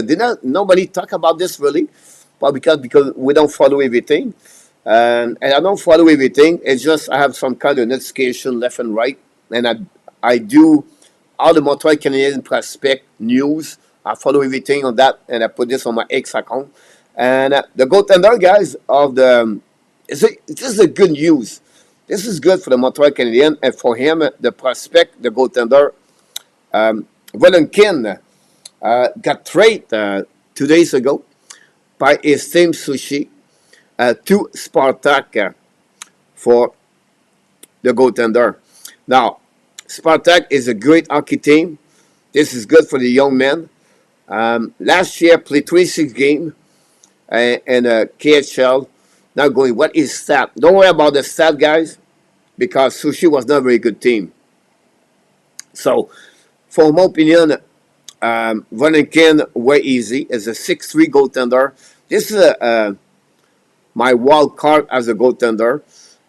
Speaker 1: Nobody talk about this really, but because we don't follow everything, and I don't follow everything. It's just I have some kind of notification left and right, and I do all the Montreal Canadiens prospect news. I follow everything on that, and I put this on my X account. And the goaltender, guys, of the this is a good news. This is good for the Montreal Canadiens, and for him, the prospect, the goaltender, Valenkin, got traded 2 days ago. by his team Sushi to Spartak for the goaltender. Now, Spartak is a great hockey team. This is good for the young men. Last year, played 26 games in KHL. Now going, what is stat? Don't worry about the stat, guys, because Sushi was not a very good team. So, for my opinion, Valenkin way easy as a 6'3 goaltender. This is my wild card as a goaltender.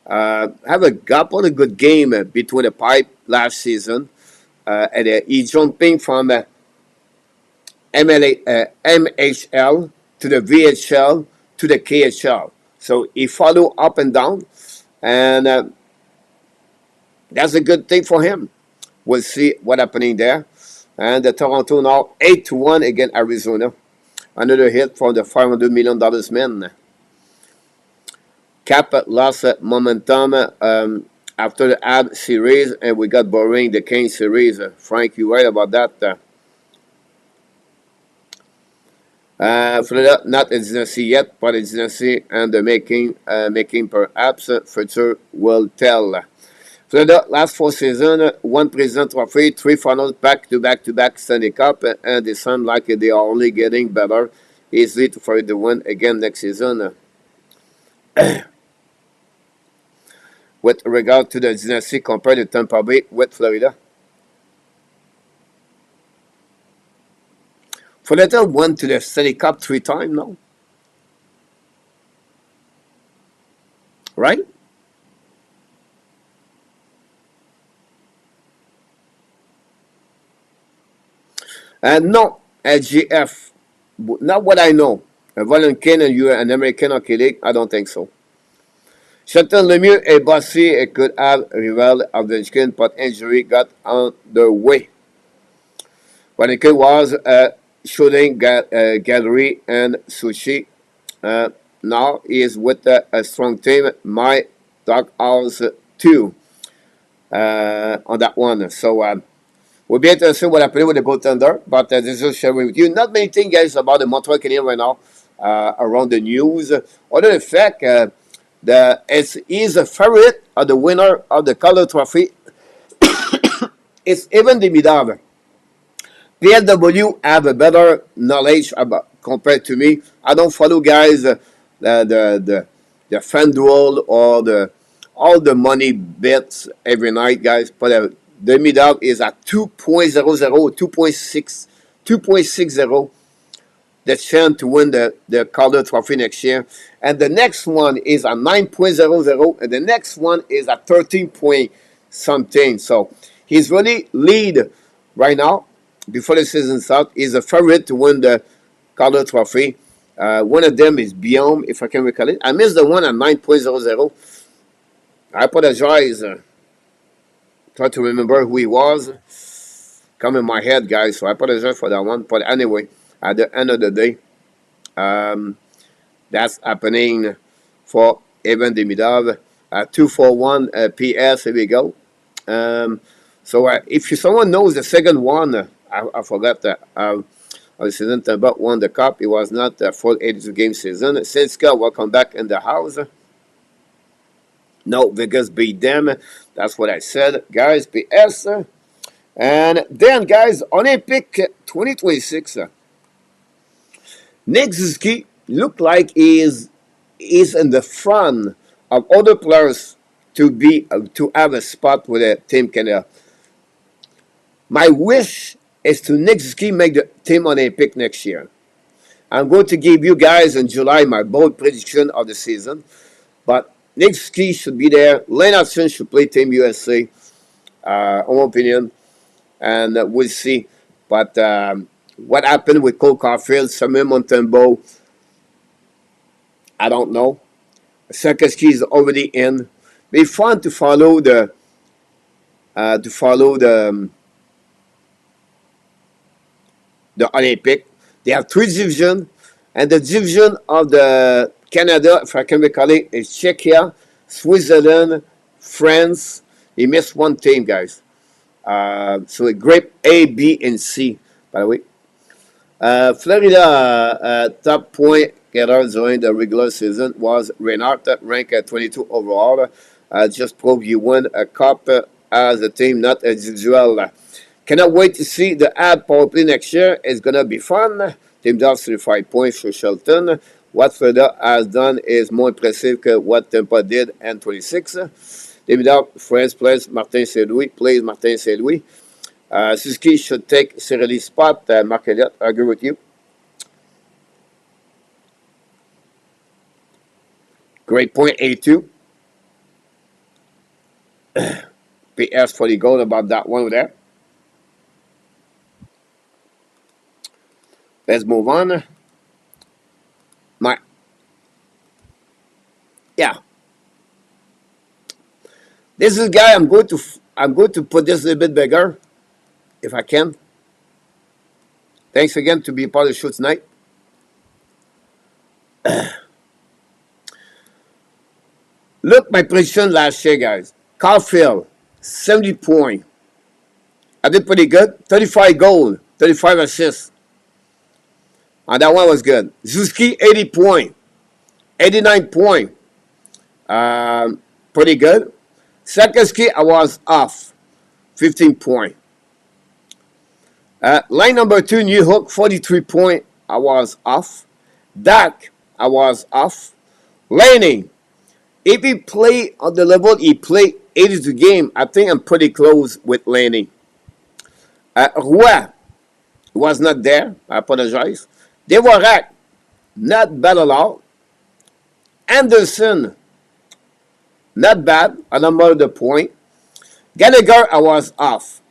Speaker 1: Have a couple of good game between the pipe last season. And he jumping from MHL to the VHL to the KHL. So he follow up and down, and that's a good thing for him. We'll see what happening there. And the Toronto now 8-1 against Arizona. Another hit from the $500 million man. Cap lost momentum after the AB series, and we got boring the Kane series. Frank, you right about that. Florida, not a dynasty yet, but a dynasty and the making perhaps future will tell. Florida, last 4 seasons, 1 President Trophy, 3 finals, back-to-back Stanley Cup, and they sound like they are only getting better. Easily for the win again next season. With regard to the dynasty compared to Tampa Bay with Florida. Florida went to the Stanley Cup 3 times now. Right? And no, LGF. Not what I know. A Valentin and you're an American Hockey League, I don't think so. Chantal Lemieux et Bossy could have rival Ovechkin, but injury got on the way. Valentin was shooting gallery and Sushi. Now he is with a strong team. My dog house too on that one. So we'll be interested what happened with the goaltender. But this is sharing with you. Not many things, guys, about the Montreal Canadiens right now around the news. Other than the fact he's a favorite of the winner of the Calder Trophy. It's even the Midave. PLW have a better knowledge about compared to me. I don't follow guys the FanDuel or all the money bets every night, guys. But the mid-up is at 2.00, 2.60. The chance to win the Calder Trophy next year. And the next one is at 9.00, and the next one is at 13 point something. So he's really lead right now. Before the season starts, he's a favorite to win the Calder Trophy. One of them is Biome, if I can recall it. I missed the one at 9.00. I apologize. Try to remember who he was. Come in my head, guys, so I apologize for that one. But anyway, at the end of the day, that's happening for Evan Demidov. 241 PS, here we go. So if someone knows the second one, I forgot that. The season Tampa won the cup. It was not a full 82-game season. Sinska, welcome back in the house. No, Vegas beat them. That's what I said, guys. PS. And then, guys, Olympic 2026. Nick Suzuki looked like he's in the front of other players to have a spot with Team Canada. My wish is to Nick Suzuki make the Team Olympic next year. I'm going to give you guys in July my bold prediction of the season. But Nick Suzuki should be there. Lennartson should play Team USA, in my opinion. And we'll see. But what happened with Cole Caulfield, Samuel Montembeault, I don't know. Sakeski is already in. Be fun to follow the Olympic. They have 3 divisions, and the division of the Canada, if I can recall it, is Czechia, Switzerland, France. He missed one team, guys. So a grade A, B, and C, by the way. Florida top point together during the regular season was Reinhart, ranked at 22 overall. Just prove you win a cup as a team, not individual. Cannot wait to see the ad power play next year. It's going to be fun. Team does 35 points for Shelton. What Florida has done is more impressive than what Tampa did in 26. Team does France plays Martin Saint-Louis, Suzuki should take Cyril's spot. Mark Elliott, I agree with you. Great point, A2. PS for the goal about that one over there. Let's move on. This is guy I'm going to put this a little bit bigger, if I can. Thanks again to be part of the show tonight. Look, my prediction last year, guys. Caulfield, 70 points. I did pretty good. 35 goals, 35 assists. And that one was good. Zuski, 80 points. 89 points. Pretty good. Sakoski, I was off. 15 points. Line number 2, New Hook, 43 points. I was off. Dak, I was off. Laney, if he play on the level he played 82 game, I think I'm pretty close with Laney. Roy was not there. I apologize. Devorak, not bad at all. Anderson, not bad. A number of the point. Gallagher, I was off.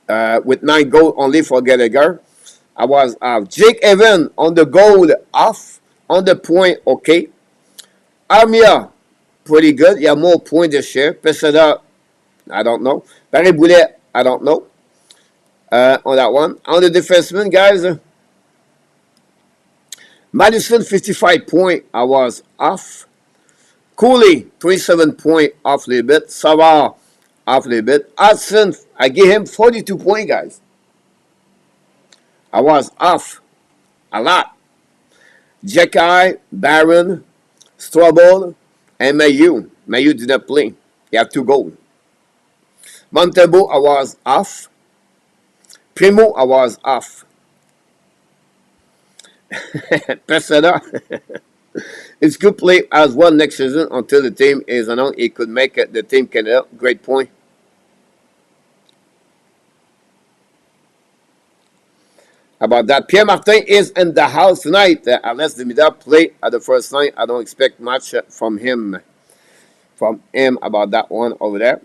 Speaker 1: With 9 goals only for Gallagher. I was off. Jake Evans on the goal, off. On the point, okay. Armia, pretty good. You have more points this year. Pesada, I don't know. Barry Boulet, I don't know. On that one. On the defenseman, guys. Madison, 55 points. I was off. Cooley, 27 points, off a little bit. Savard, off a little bit. Hudson, I gave him 42 points, guys. I was off a lot. Jekai, Barron, Strobel, and Mayu. Mayu did not play. He had 2 goals. Montebo, I was off. Primo, I was off. Pesada. It's good play as well next season until the team is announced. He could make it. The team can help. Great point. About that, Pierre Martin is in the house tonight. Unless the middle play at the first line, I don't expect much from him. About that one over there.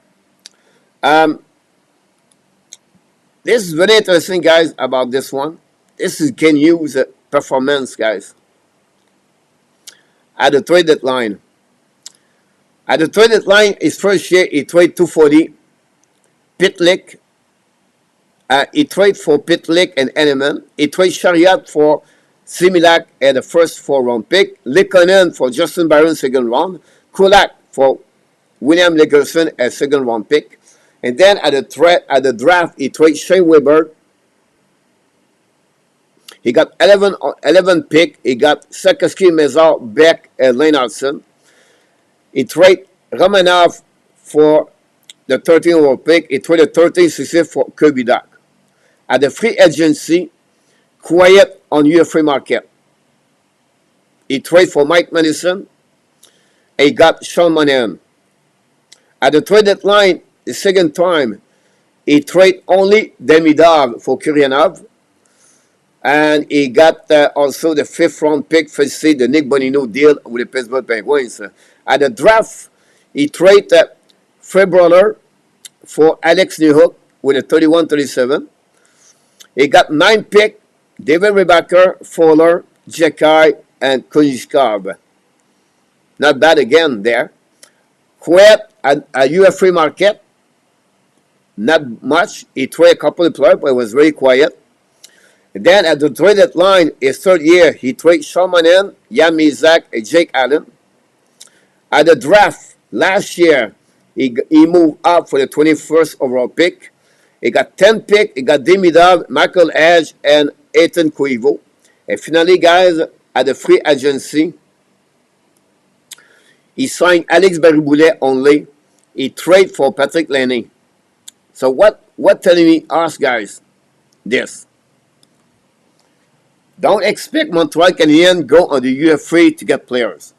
Speaker 1: This is very interesting, guys. About this one, this is Ken Hughes' performance, guys. At the trade deadline. At the trade deadline, his first year, he traded 240. Pitlick. He traded for Pitlick and Element. He traded Chariot for Similac and the first 4-round pick. Lekonen for Justin Barron, 2nd round. Kulak for William Legerson, a 2nd round pick. And then at the draft, he traded Shane Weber. He got 11 pick. He got Sakoski, Mezar, Beck, and Leinartson. He traded Romanov for the 13th overall pick. He traded 13th for Kirby Duck. At the free agency, quiet on UFA market. He traded for Mike Madison. And he got Sean Monahan. At the trade deadline, the second time, he traded only Demidov for Kuryanov. And he got also the 5th round pick for the Nick Bonino deal with the Pittsburgh Penguins. At the draft, he traded February for Alex Newhook with a 31-37. He got 9 pick, David Rebacker, Fowler, Jekai, and Konishkov. Not bad again there. Quiet at a UFA market. Not much. He traded a couple of players, but it was very quiet. And then at the trade deadline, his 3rd year, he traded Sean Monahan, Jan Mizak, and Jake Allen. At the draft last year, he moved up for the 21st overall pick. He got 10 pick. He got Demidov, Michael Edge, and Ethan Cuivo. And finally, guys, at the free agency. He signed Alex Bariboulet only. He traded for Patrick Laine. So what telling me us guys this? Don't expect Montreal Canadiens go on the UFA to get players.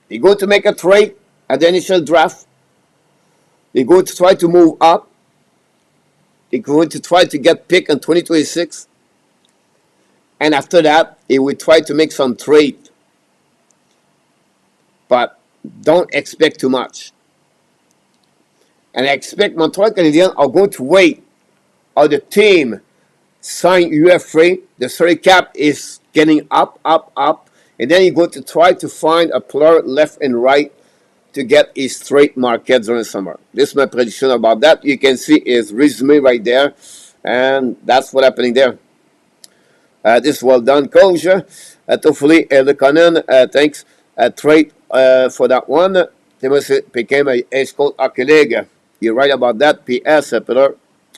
Speaker 1: They go to make a trade at the initial draft. They go to try to move up. They're going to try to get picked in 2026. And after that, they will try to make some trade. But don't expect too much. And I expect Montreal Canadiens are going to wait or the team sign UFA. The salary cap is getting up. And then you're going to try to find a player left and right to get a straight market during the summer. This is my prediction about that. You can see his resume right there. And that's what's happening there. This is well done, Coach. Hopefully, the Conan, thanks. Trade for that one. Timothy became a coach hockey league. You're right about that. P.S. Peter,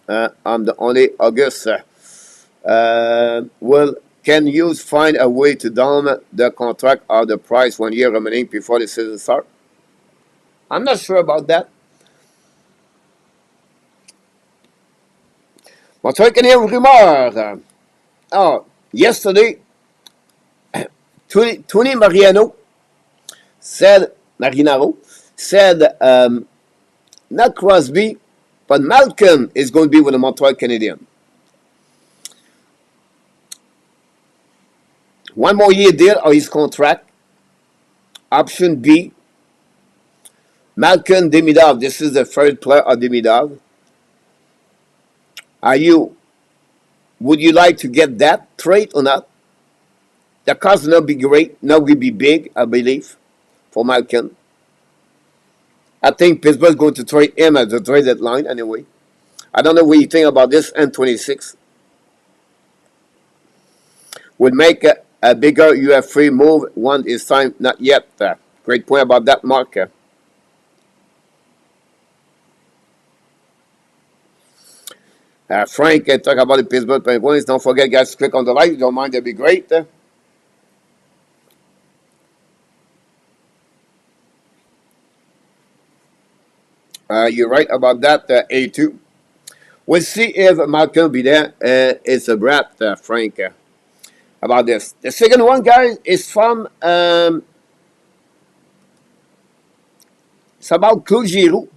Speaker 1: I'm the only August. Well, can you find a way to down the contract or the price 1 year remaining before the season starts? I'm not sure about that. Montreal Canadiens rumeur. Oh, yesterday, Tony Marinaro said, not Crosby, but Malkin is going to be with the Montreal Canadiens. 1 more year deal on his contract. Option B. Malkin Demidov. This is the third player of Demidov. Would you like to get that trade or not? The cost will not be great, not will be big, I believe, for Malkin. I think Pittsburgh is going to trade him at the trade deadline anyway. I don't know what you think about this N26. Would make a bigger UFA move one is time, not yet. Great point about that, Mark. Frank, talk about the Pittsburgh Penguins. Don't forget, guys, to click on the like. If you don't mind, that'd be great. You're right about that, A2. We'll see if Malcolm will be there. It's a brat, Frank, about this. The second one, guys, is from... it's about Claude Giroux.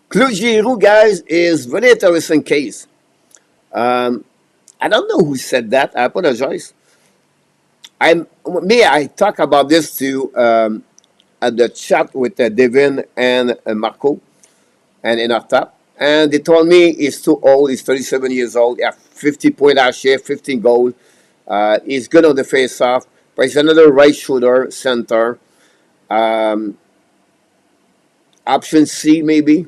Speaker 1: Claude Giroux, guys, is very interesting case. I don't know who said that. I apologize. I talk about this to at the chat with Devin and Marco and in our top. And they told me he's too old. He's 37 years old. He has 50 points last year, 15 goals. He's good on the face-off. But he's another right shoulder center. Option C, maybe.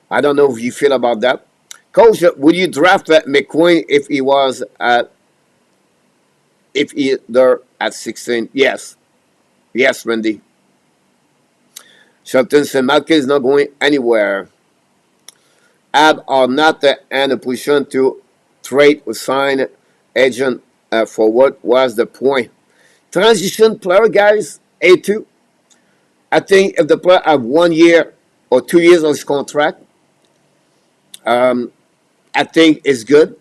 Speaker 1: I don't know if you feel about that. Coach, would you draft McQueen if he was either at 16? Yes. Yes, Randy. Shelton said Malkin is not going anywhere. Ab are not in a position to trade or sign agent for what was the point. Transition player, guys, A2. I think if the player have 1 year or 2 years on his contract, I think it's good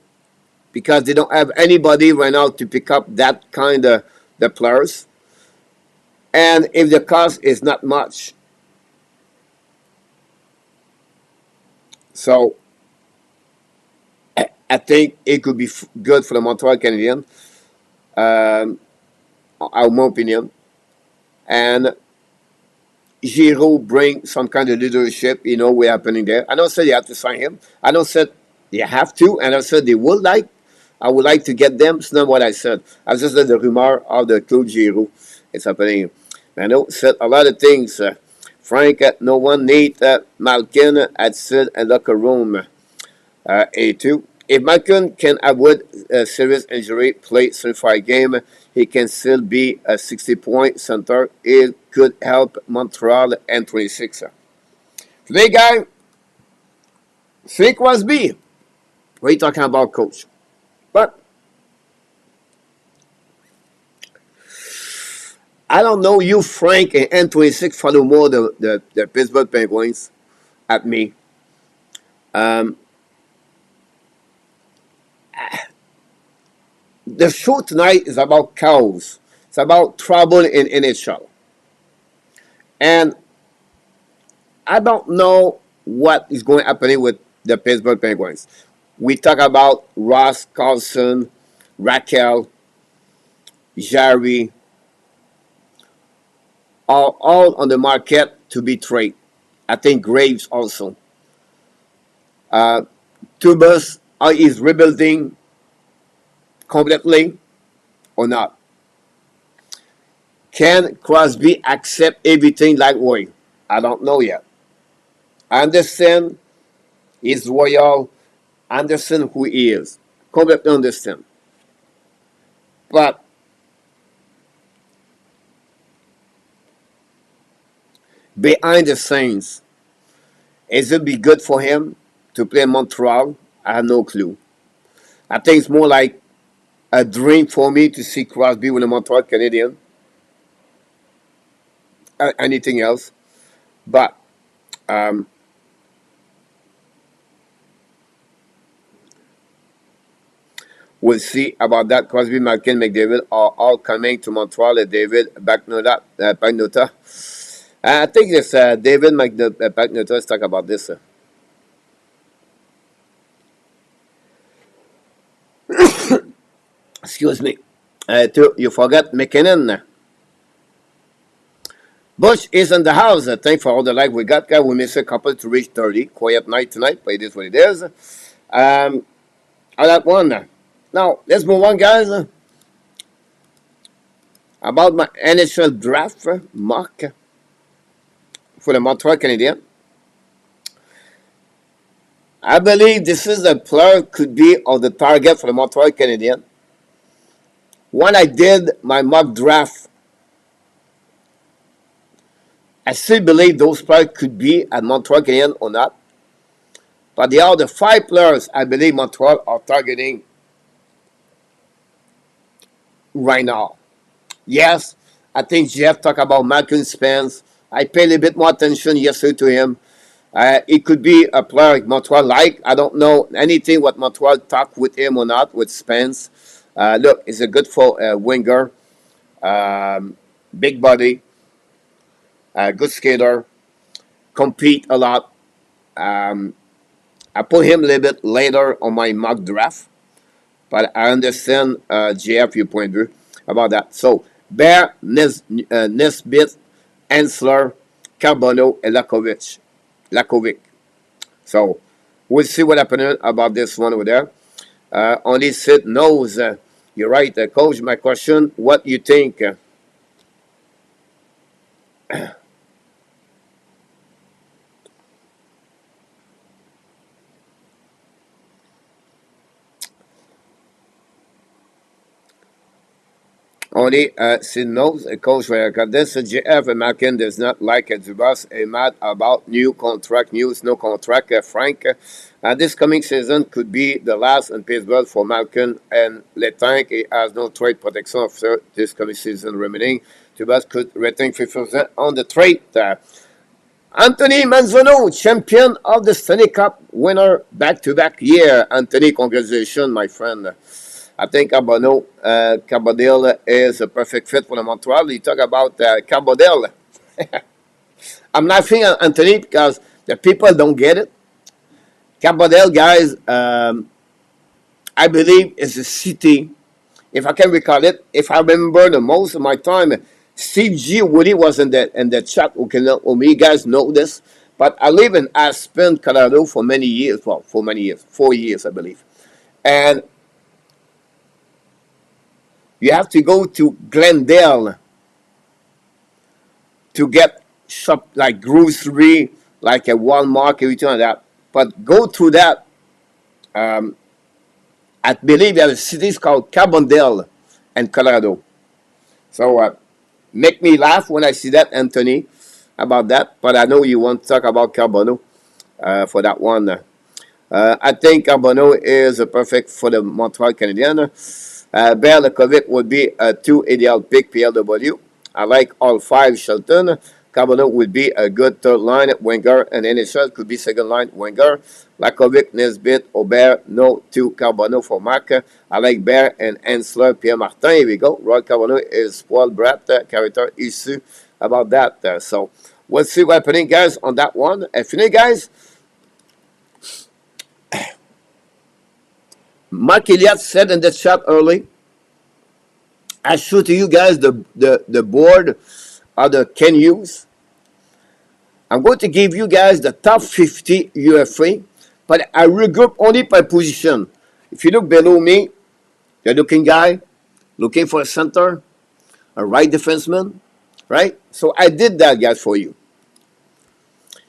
Speaker 1: because they don't have anybody right now to pick up that kind of the players. And if the cost is not much. So I think it could be good for the Montreal Canadiens, in my opinion. And Giroux bring some kind of leadership, what's happening there. I don't say you have to sign him. I don't say you have to, and I said I would like to get them. It's not what I said. I just said the rumor of the Claude Giroux. It's happening. I know said a lot of things. Frank, no one need Malkin at sit and locker room. A2. If Malkin can avoid a serious injury, play 75 game, he can still be a 60-point center. It could help Montreal and 26. Today, guy, think was B. What are you talking about, Coach? But I don't know you, Frank, and N26 follow more the Pittsburgh Penguins at me. Um, the show tonight is about cows. It's about trouble in NHL. And I don't know what is going to happen with the Pittsburgh Penguins. We talk about Ross, Carlson, Raquel, Jarry, are all on the market to be traded. I think Graves also. Uh, Tubas is rebuilding completely or not. Can Crosby accept everything like Wayne? I don't know yet. I understand he's loyal. I understand who he is. Completely understand. But behind the scenes, is it be good for him to play in Montreal? I have no clue. I think it's more like a dream for me to see Crosby with the Montreal Canadian. Anything else? But um, we'll see about that. Crosby, Malkin, McDavid are all coming to Montreal. David Bagnota. I think this David Bagnota. Let's talk about this. Excuse me. You forgot McKinnon. Bush is in the house. Thanks for all the like we got, guys. We missed a couple to reach 30. Quiet night tonight, but it is what it is. I got one. Now, let's move on, guys. About my NHL draft mock for the Montreal Canadiens. I believe this is a player could be on the target for the Montreal Canadiens. When I did my mock draft, I still believe those players could be at Montreal Canadiens or not. But the other 5 players I believe Montreal are targeting right now. Yes, I think Jeff talked about Malcolm Spence. I paid a little bit more attention yesterday to him. It could be a player like Montreal like. I don't know anything what Montreal talked with him or not with Spence. Look, he's a good winger, big body, good skater, compete a lot. I put him a little bit later on my mock draft, but I understand JF your point of view about that. So Bear, Nesbitt, Ensler, Carbonneau, and Lakovic. So we'll see what happens about this one over there. Only Sid knows. You're right, Coach. My question: what you think? Only Sid knows. Coach, this JF Malkin does not like Dubas. Mad about new contract news. No contract, Frank. This coming season could be the last in Pittsburgh for Malkin and Letang. He has no trade protection after this coming season remaining. Dubas could retain 50% on the trade. Anthony Manzano, champion of the Stanley Cup, winner back-to-back year. Anthony, congratulations, my friend. I think Carbondale is a perfect fit for the Montreal. You talk about Carbondale. I'm laughing at Anthony because the people don't get it. Carbondale, guys, I believe is a city. If I can recall it, if I remember the most of my time, Steve G. Woody was in the chat. Okay, you guys know this, but I live in Aspen, Colorado for many years. Well, for many years, 4 years, I believe, and you have to go to Glendale to get shop like grocery, like a Walmart, everything like that. But go through that. I believe there are cities called Carbondale and Colorado. So make me laugh when I see that, Anthony, about that. But I know you want to talk about Carbondale for that one. I think Carbonneau is perfect for the Montreal Canadiens. Bear Lekovic would be a two ideal pick PLW. I like all five Shelton. Carbonneau would be a good third line winger, and NHL could be second line winger. Lakovic, Nesbitt, Aubert, no to Carbonneau for Mark. I like Bear and Hensler, Pierre Martin. Here we go. Roy Carbonneau is spoiled brat character issue about that. So we'll see what's happening, guys, on that one. And finish, guys. Mark Elliott said in the chat early, I show to you guys the board of the can use. I'm going to give you guys the top 50 UFA, but I regroup only by position. If you look below me, you're looking guy, looking for a center, a right defenseman, right? So I did that, guys, for you.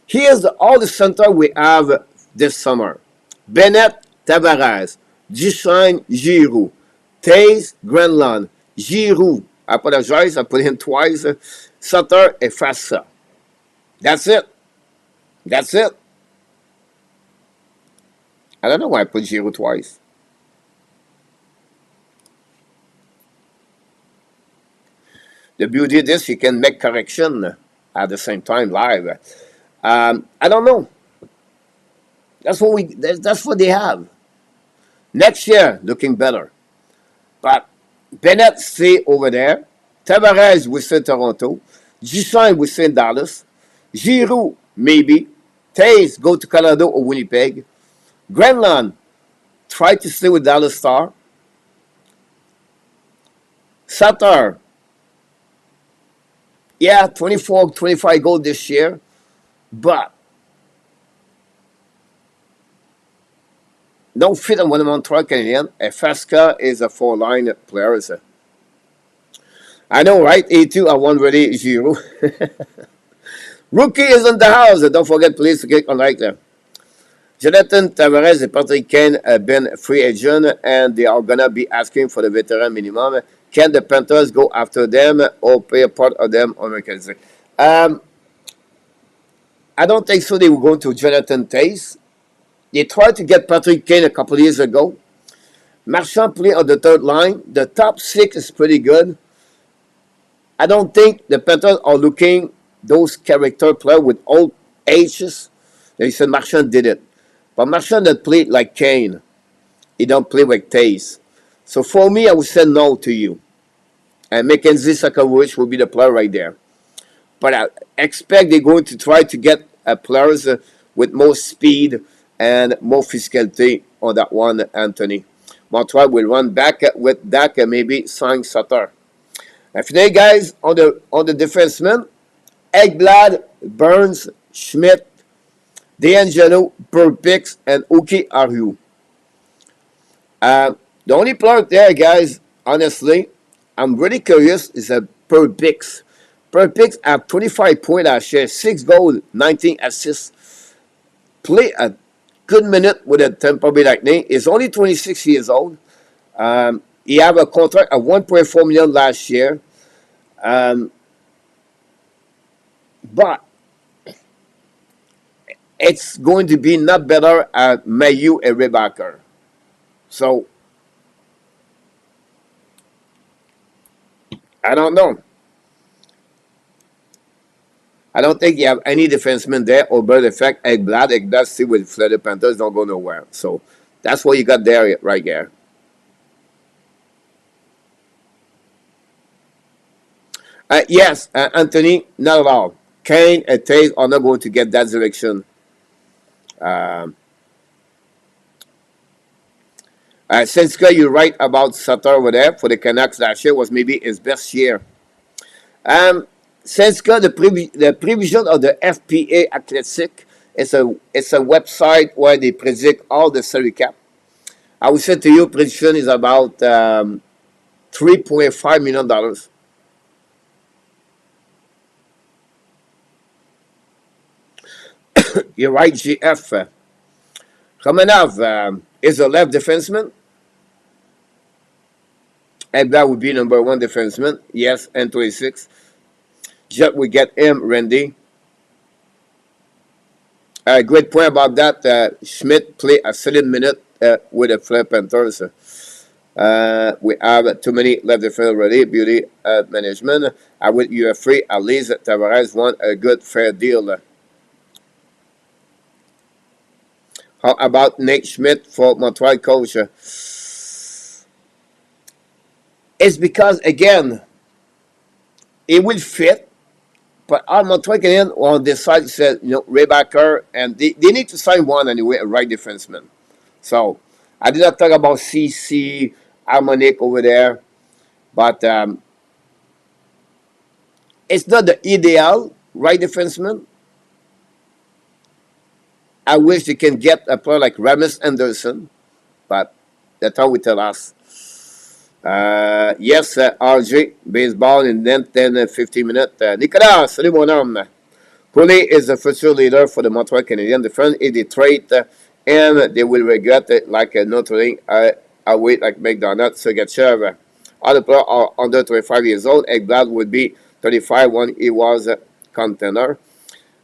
Speaker 1: Here's all the center we have this summer. Bennett, Tavares, Duchesne, Giroux, Taze, Grenland, Giroux. I apologize, I put him twice. Sutter and Fassa. That's it. That's it. I don't know why I put Giroux twice. The beauty of this, you can make correction at the same time live. I don't know. That's what they have. Next year, looking better. But Bennett stay over there. Tavares will stay in Toronto. Duchesne will stay in Dallas. Giroux, maybe. Taze, go to Colorado or Winnipeg. Grenland, try to stay with Dallas Star. Sutter, yeah, 24, 25 goals this year. But don't fit on one of Montreal Canadian. Fasca is a four-line player. I know, right? A2, I won ready, Giroux. Rookie is in the house. Don't forget, please, to click on like that. Jonathan Tavares and Patrick Kane have been free agent, and they are going to be asking for the veteran minimum. Can the Panthers go after them or pay a part of them on American? I don't think so. They will go to Jonathan Taze. They tried to get Patrick Kane a couple of years ago. Marchand play on the third line. The top six is pretty good. I don't think the Panthers are looking those character players with old ages. They said Marchand did it. But Marchand that played like Kane. He don't play like Taze. So for me, I would say no to you. And Mackenzie Sakowicz will be the player right there. But I expect they're going to try to get players with more speed and more physicality on that one, Anthony. Montreal will run back with Dak and maybe sign Sutter. And today, guys, on the defensemen, Ekblad, Burns, Schmidt, D'Angelo, Burpix, and Uki Arhu. The only player there, guys, honestly, I'm really curious, is a Burpix. Burpix have 25 points last year, 6 goals, 19 assists. Play a good minute with the Tampa Bay Lightning. He's only 26 years old. He have a contract of $1.4 million last year. But it's going to be not better at Mayu and Rebacker. So, I don't know. I don't think you have any defenseman there, or better the fact, Ekblad still with Florida Panthers, don't go nowhere. So, that's what you got there, right there. Yes, Anthony, not at all. Kane and Taze are not going to get that direction. Senska, you're right about Sutter over there for the Canucks last year was maybe his best year. Senska, the prevision of the FPA Athletic, it's a website where they predict all the salary cap. I would say to you, prediction is about $3.5 million. You're right, GF. Romanov is a left defenseman. And that would be number one defenseman. Yes, and 26. Jet will get him, Randy. Great point about that. Schmidt played a solid minute with the Florida Panthers. We have too many left the field already. Beauty management. With UFA, at least Tavares won a good fair deal. How about Nate Schmidt for Montreal coach? It's because, again, it will fit. But our Montreal Canadiens on this side said, Rebecca, and they need to sign one anyway, a right defenseman. So I did not talk about CC, Harmonic over there, but it's not the ideal right defenseman. I wish they can get a player like Ramis Anderson, but that's how we tell us. Yes, RJ, baseball in then 10 and 15 minutes. Nicolas, salut mon homme. Poulet is the future leader for the Montreal Canadiens. The friend is the trait, and they will regret it like Notre Dame. I wait like McDonald, Sergachev. Other players are under 25 years old. Ekblad would be 35 when he was a contender.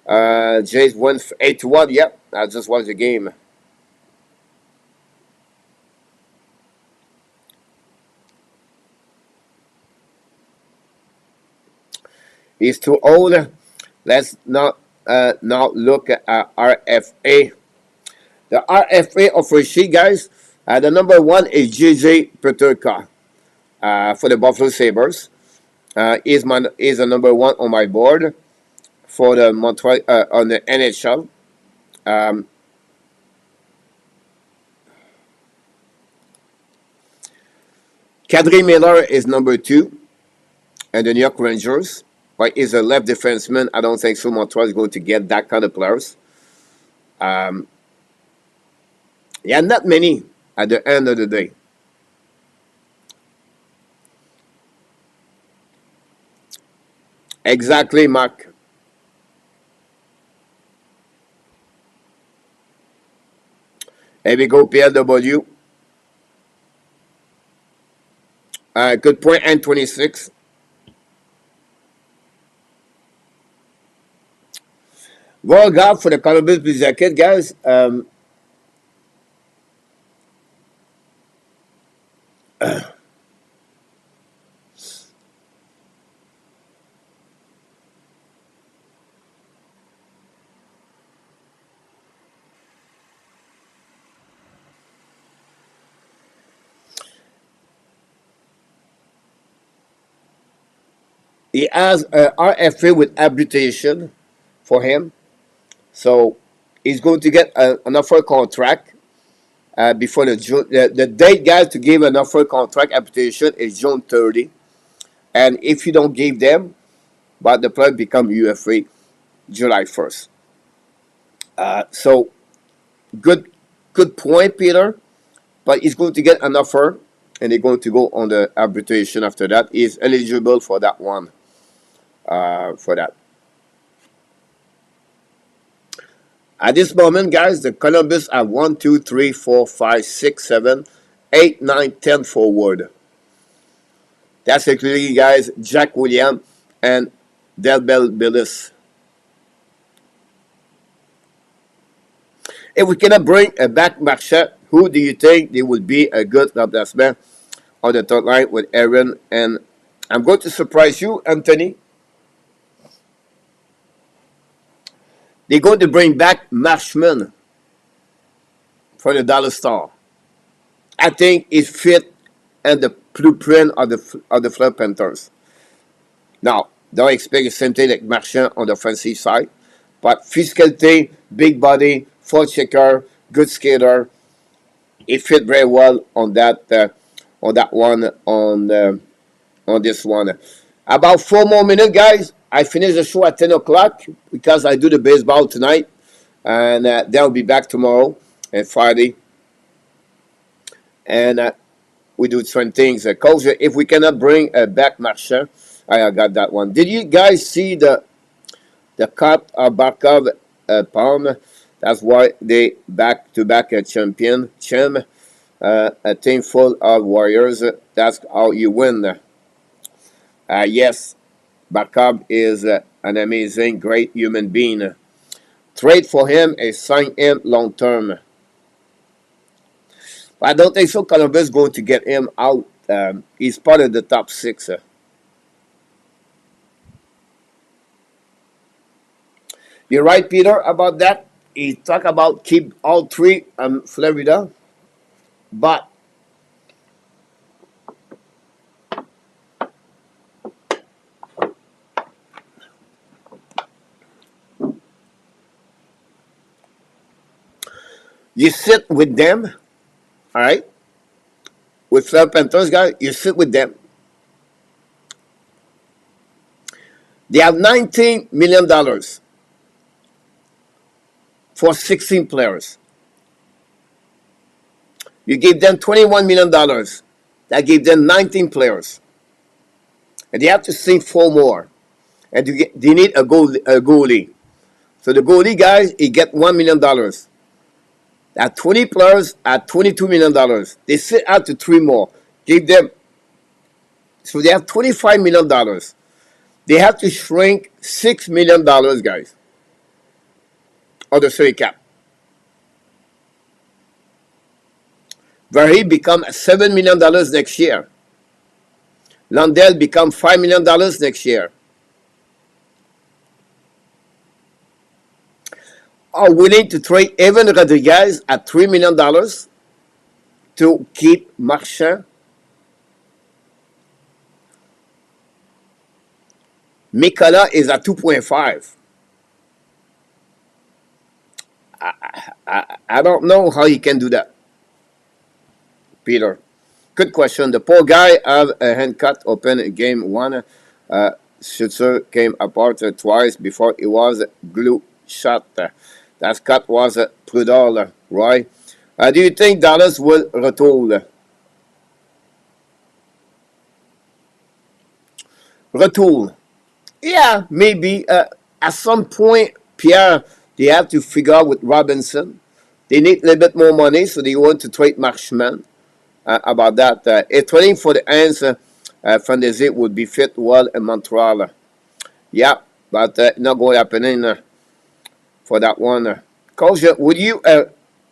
Speaker 1: Jays won 8-1. Yep, I just watched the game. He's too old. Let's not now look at RFA. The RFA offers sheet, guys. The number one is JJ Peterka for the Buffalo Sabres. Is the number one on my board for the Montreal on the NHL. Kadri Miller is number two, and the New York Rangers. But he's a left defenseman. I don't think so. Montreal is going to get that kind of players. Yeah, not many at the end of the day. Exactly, Mark. Here we go, PLW. Good point, N26. Well, God, for the Columbus Blue Jacket, guys. He has a RFA with arbitration for him. So he's going to get an offer contract before the June. The date, guys, to give an offer contract application is June 30. And if you don't give them, but the player become UFA July 1st. So good point, Peter. But he's going to get an offer, and they're going to go on the arbitration after that. He's eligible for that one. For that. At this moment, guys, the Columbus are 1, 2, 3, 4, 5, 6, 7, 8, 9, 10 forward. That's including, guys, Jack Williams and Delbel Billis. If we cannot bring a back Marchand, who do you think they would be a good replacement on the third line with Aaron? And I'm going to surprise you, Anthony. They're going to bring back Marshman for the Dallas Star. I think it fit and the blueprint of the Florida Panthers. Now, don't expect the same thing like Marchand on the offensive side, but physicality, big body, full checker, good skater. It fit very well on that one on this one. About 4 more minutes, guys. I finish the show at 10 o'clock because I do the baseball tonight, and then I'll be back tomorrow and Friday. And we do certain things. Coach, if we cannot bring back Marchand, I got that one. Did you guys see the cut of Barkov Palm? That's why they back-to-back champ. A team full of warriors. That's how you win. Yes, Barkov is an amazing, great human being. trade for him and sign him long term. I don't think so. Columbus is going to get him out. He's part of the top six. You're right, Peter, about that. He talked about keep all three Florida, but you sit with them, all right? With Florida Panthers, guys, you sit with them. They have $19 million for 16 players. You give them $21 million. That gave them 19 players. And they have to sing four more. And they need a goalie. So the goalie, guys, he get $1 million. At 20 players, at $22 million. They sit out to three more. Give them, so they have $25 million. They have to shrink $6 million, guys, of the salary cap. Where he become $7 million next year. Lundell become $5 million next year. Are willing to trade Evan Rodriguez at $3 million to keep Marchand. Mikala is at 2.5. I don't know how he can do that, Peter. Good question. The poor guy have a hand cut open in game one. Schutzer came apart twice before he was glue shot. That cut was Prudhomme, right? Do you think Dallas will retool? Retool. Yeah, maybe. At some point, Pierre, they have to figure out with Robinson. They need a little bit more money, so they want to trade Marchand. About that. Trading for the ends, Fantasy would be fit well in Montreal. Yeah, but not going to happen for that one. Coach, would you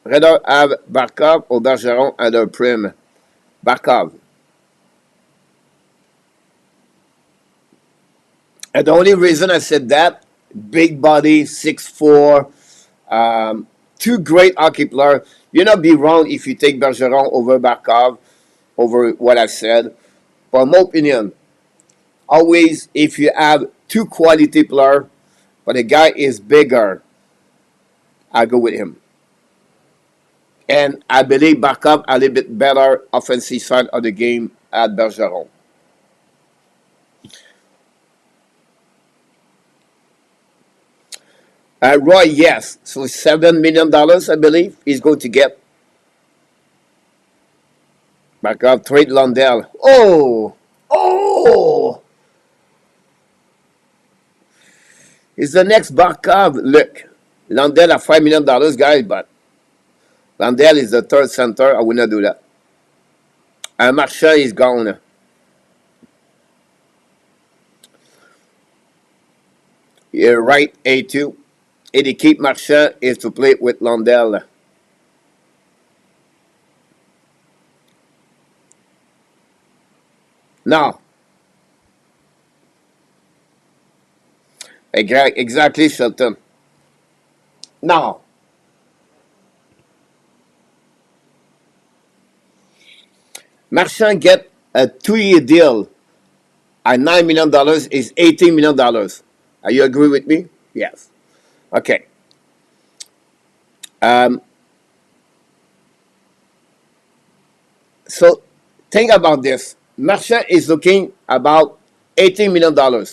Speaker 1: rather have Barkov or Bergeron at their prime? Barkov. And the only reason I said that, big body, 6'4", two great hockey players. You'll not be wrong if you take Bergeron over Barkov, over what I said. For my opinion, always if you have two quality players, but the guy is bigger, I go with him. And I believe Barkov a little bit better offensive side of the game at Bergeron. Roy, yes. So $7 million, I believe, he's going to get. Barkov trade Lundell. Oh! It's the next Barkov. Look, Lundell at $5 million, guys, but Lundell is the third center. I will not do that. Marchand is gone. You're right, A2. And to keep Marchand is to play with Lundell. Now, exactly, Shelton. Now, Marchand get a 2-year deal at $9 million is $18 million. Are you agree with me? Yes. Okay. So think about this. Marchand is looking about $18 million.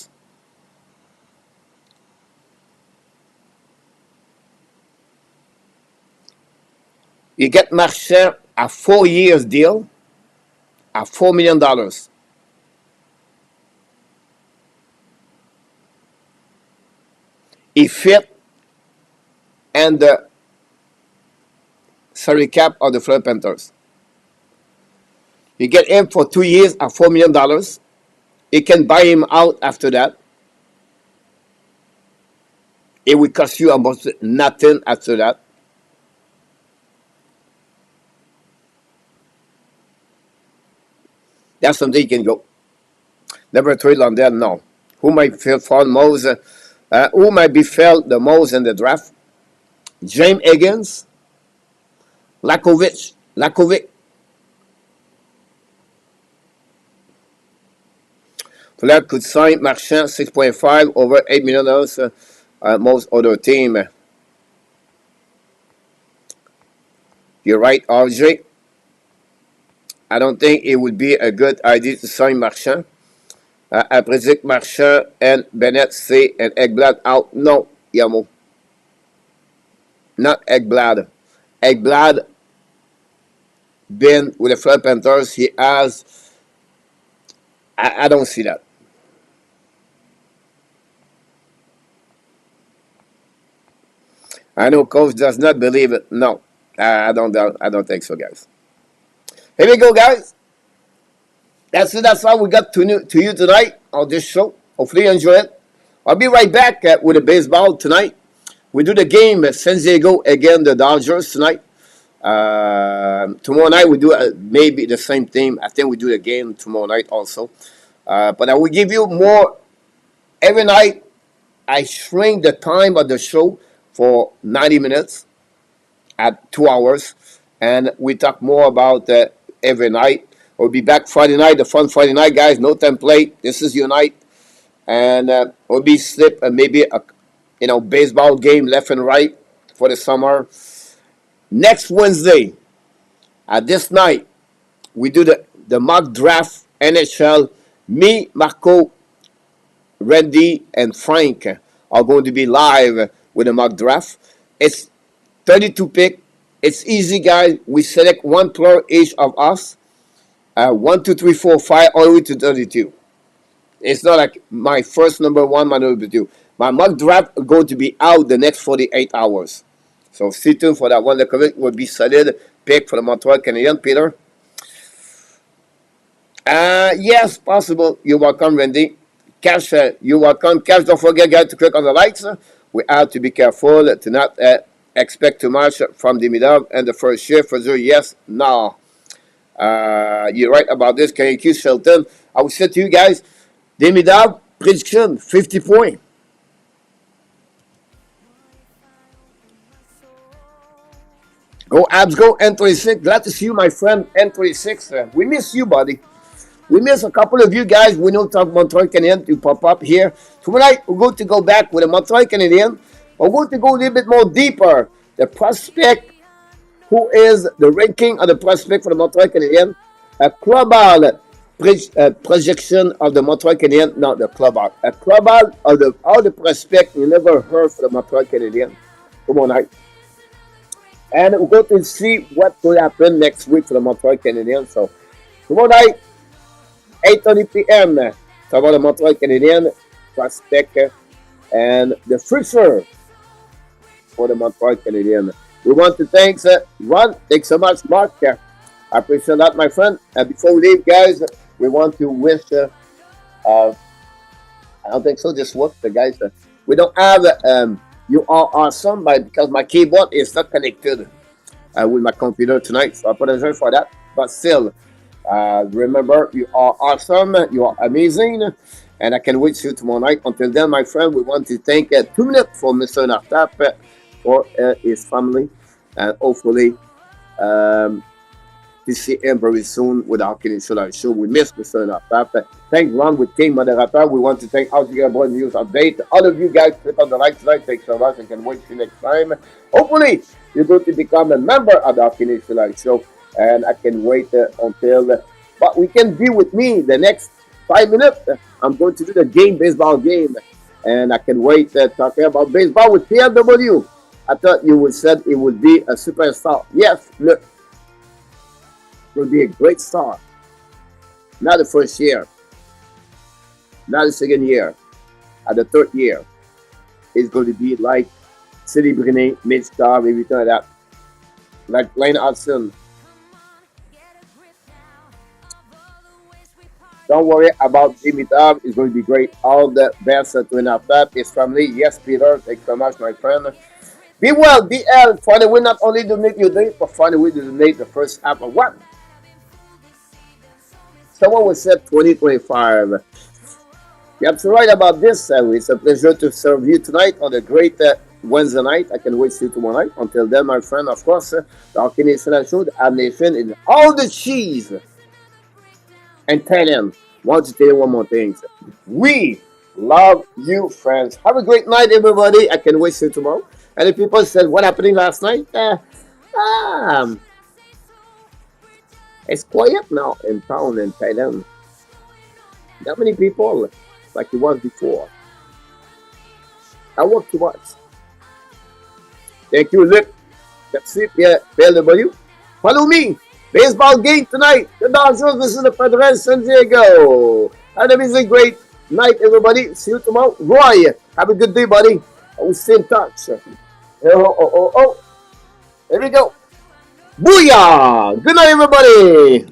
Speaker 1: You get Marchand a 4 years deal at $4 million. He fit and the salary cap of the Florida Panthers. You get him for 2 years at $4 million. You can buy him out after that. It will cost you almost nothing after that. That's something you can go. Never trade London, no. Who might feel fall most? Who might be felt the most in the draft? James Higgins, Lakovic. Fleur could sign Marchand 6.5 over $8 million. Most other team. You're right, RJ. I don't think it would be a good idea to sign Marchand. I predict Marchand and Bennett C and Ekblad out. No, Yamo. Not Ekblad. Ekblad been with the Florida Panthers. He has. I don't see that. I know coach does not believe it. No, I don't. I don't think so, guys. Here we go, guys. That's it. That's all we got to you tonight on this show. Hopefully you enjoy it. I'll be right back with the baseball tonight. We do the game at San Diego again, the Dodgers tonight. Tomorrow night we do maybe the same thing. I think we do the game tomorrow night also. But I will give you more every night. I shrink the time of the show for 90 minutes at 2 hours, and we talk more about every night. We'll be back Friday night, the fun Friday night, guys. No template. This is your night, and we'll be slip maybe a baseball game left and right for the summer. Next Wednesday, at this night, we do the mock draft NHL. Me, Marco, Randy, and Frank are going to be live with the mock draft. It's 32 pick. It's easy, guys. We select one player each of us. 1, 2, 3, 4, 5, all the way to 32. It's not like my first number one, my number two. My mock draft is going to be out the next 48 hours. So stay tuned for that one. The correct will be solid pick for the Montreal Canadiens, Peter. Yes, possible. You're welcome, Randy. Cash, you're welcome. Cash, don't forget, guys, to click on the likes. We have to be careful to not expect too much from the middle and the first shift. For sure, yes, no. You're right about this. Can you accuse Shelton? I will say to you guys, Demidab prediction 50 points. Go Abs, go N26. Glad to see you, my friend N26. We miss you, buddy. We miss a couple of you guys. We know talk Montreal Canadiens to pop up here. Tonight, we're going to go back with a Montreal Canadiens. We're going to go a little bit more deeper. The prospect, who is the ranking of the prospect for the Montreal Canadiens. A global projection of the Montreal Canadiens. Not the global. A global of all the prospect you never heard for the Montreal Canadiens. Tomorrow night. And we're going to see what will happen next week for the Montreal Canadiens. So, tomorrow night, 8:30 p.m. Talk about the Montreal Canadiens prospect and the future for the Montreal Canadiens. We want to thank Ron. Thanks so much, Mark. I appreciate that, my friend. And before we leave, guys, we want to wish. I don't think so. Just what the guys. We don't have. You are awesome, but because my keyboard is not connected with my computer tonight, so I apologize for that. But still, remember, you are awesome. You are amazing. And I can wait to you tomorrow night. Until then, my friend, we want to thank 2 minutes for Mr. Nartap for his family. And hopefully, to see him very soon with our Canadian show. We miss Mr. Nartap. Thank Ron with King Moderator. We want to thank Altogether News Update. All of you guys, click on the like tonight. Thanks so much. I can wait till next time. Hopefully, you're going to become a member of the Canadian show. And I can wait until. But we can be with me the next 5 minutes. I'm going to do the baseball game. And I can wait talking about baseball with PLW. I thought you would said it would be a superstar. Yes, look. It will be a great star. Not the first year. Not the second year. At the third year. It's going to be like City Brunet, mid-star, maybe something like that. Like Blaine Hudson. Don't worry about Dimitar. It's going to be great. All the best to him after his family. Yes, Peter. Thanks so much, my friend. Be well, BL. Find a way not only to donate your day, but find a way to donate the first half of what? Someone was said 2025. You're absolutely right about this. It's a pleasure to serve you tonight on a great Wednesday night. I can wait to see you tomorrow night. Until then, my friend, of course, the Hockey Nation Show, the Ab Nation, is all the cheese. And tell them, want to tell you one more thing. We love you, friends. Have a great night, everybody. I can wait to see you tomorrow. And the people said, what happened last night? Um, it's quiet now in town in Thailand. Not many people like it was before. I work too much. Thank you, Lip. That's it, yeah, PLW. Follow me. Baseball game tonight. The Dodgers versus the Padres San Diego. Have a busy, great night, everybody. See you tomorrow. Roy, have a good day, buddy. I will stay in touch. Oh. There we go. Booyah! Good night, everybody.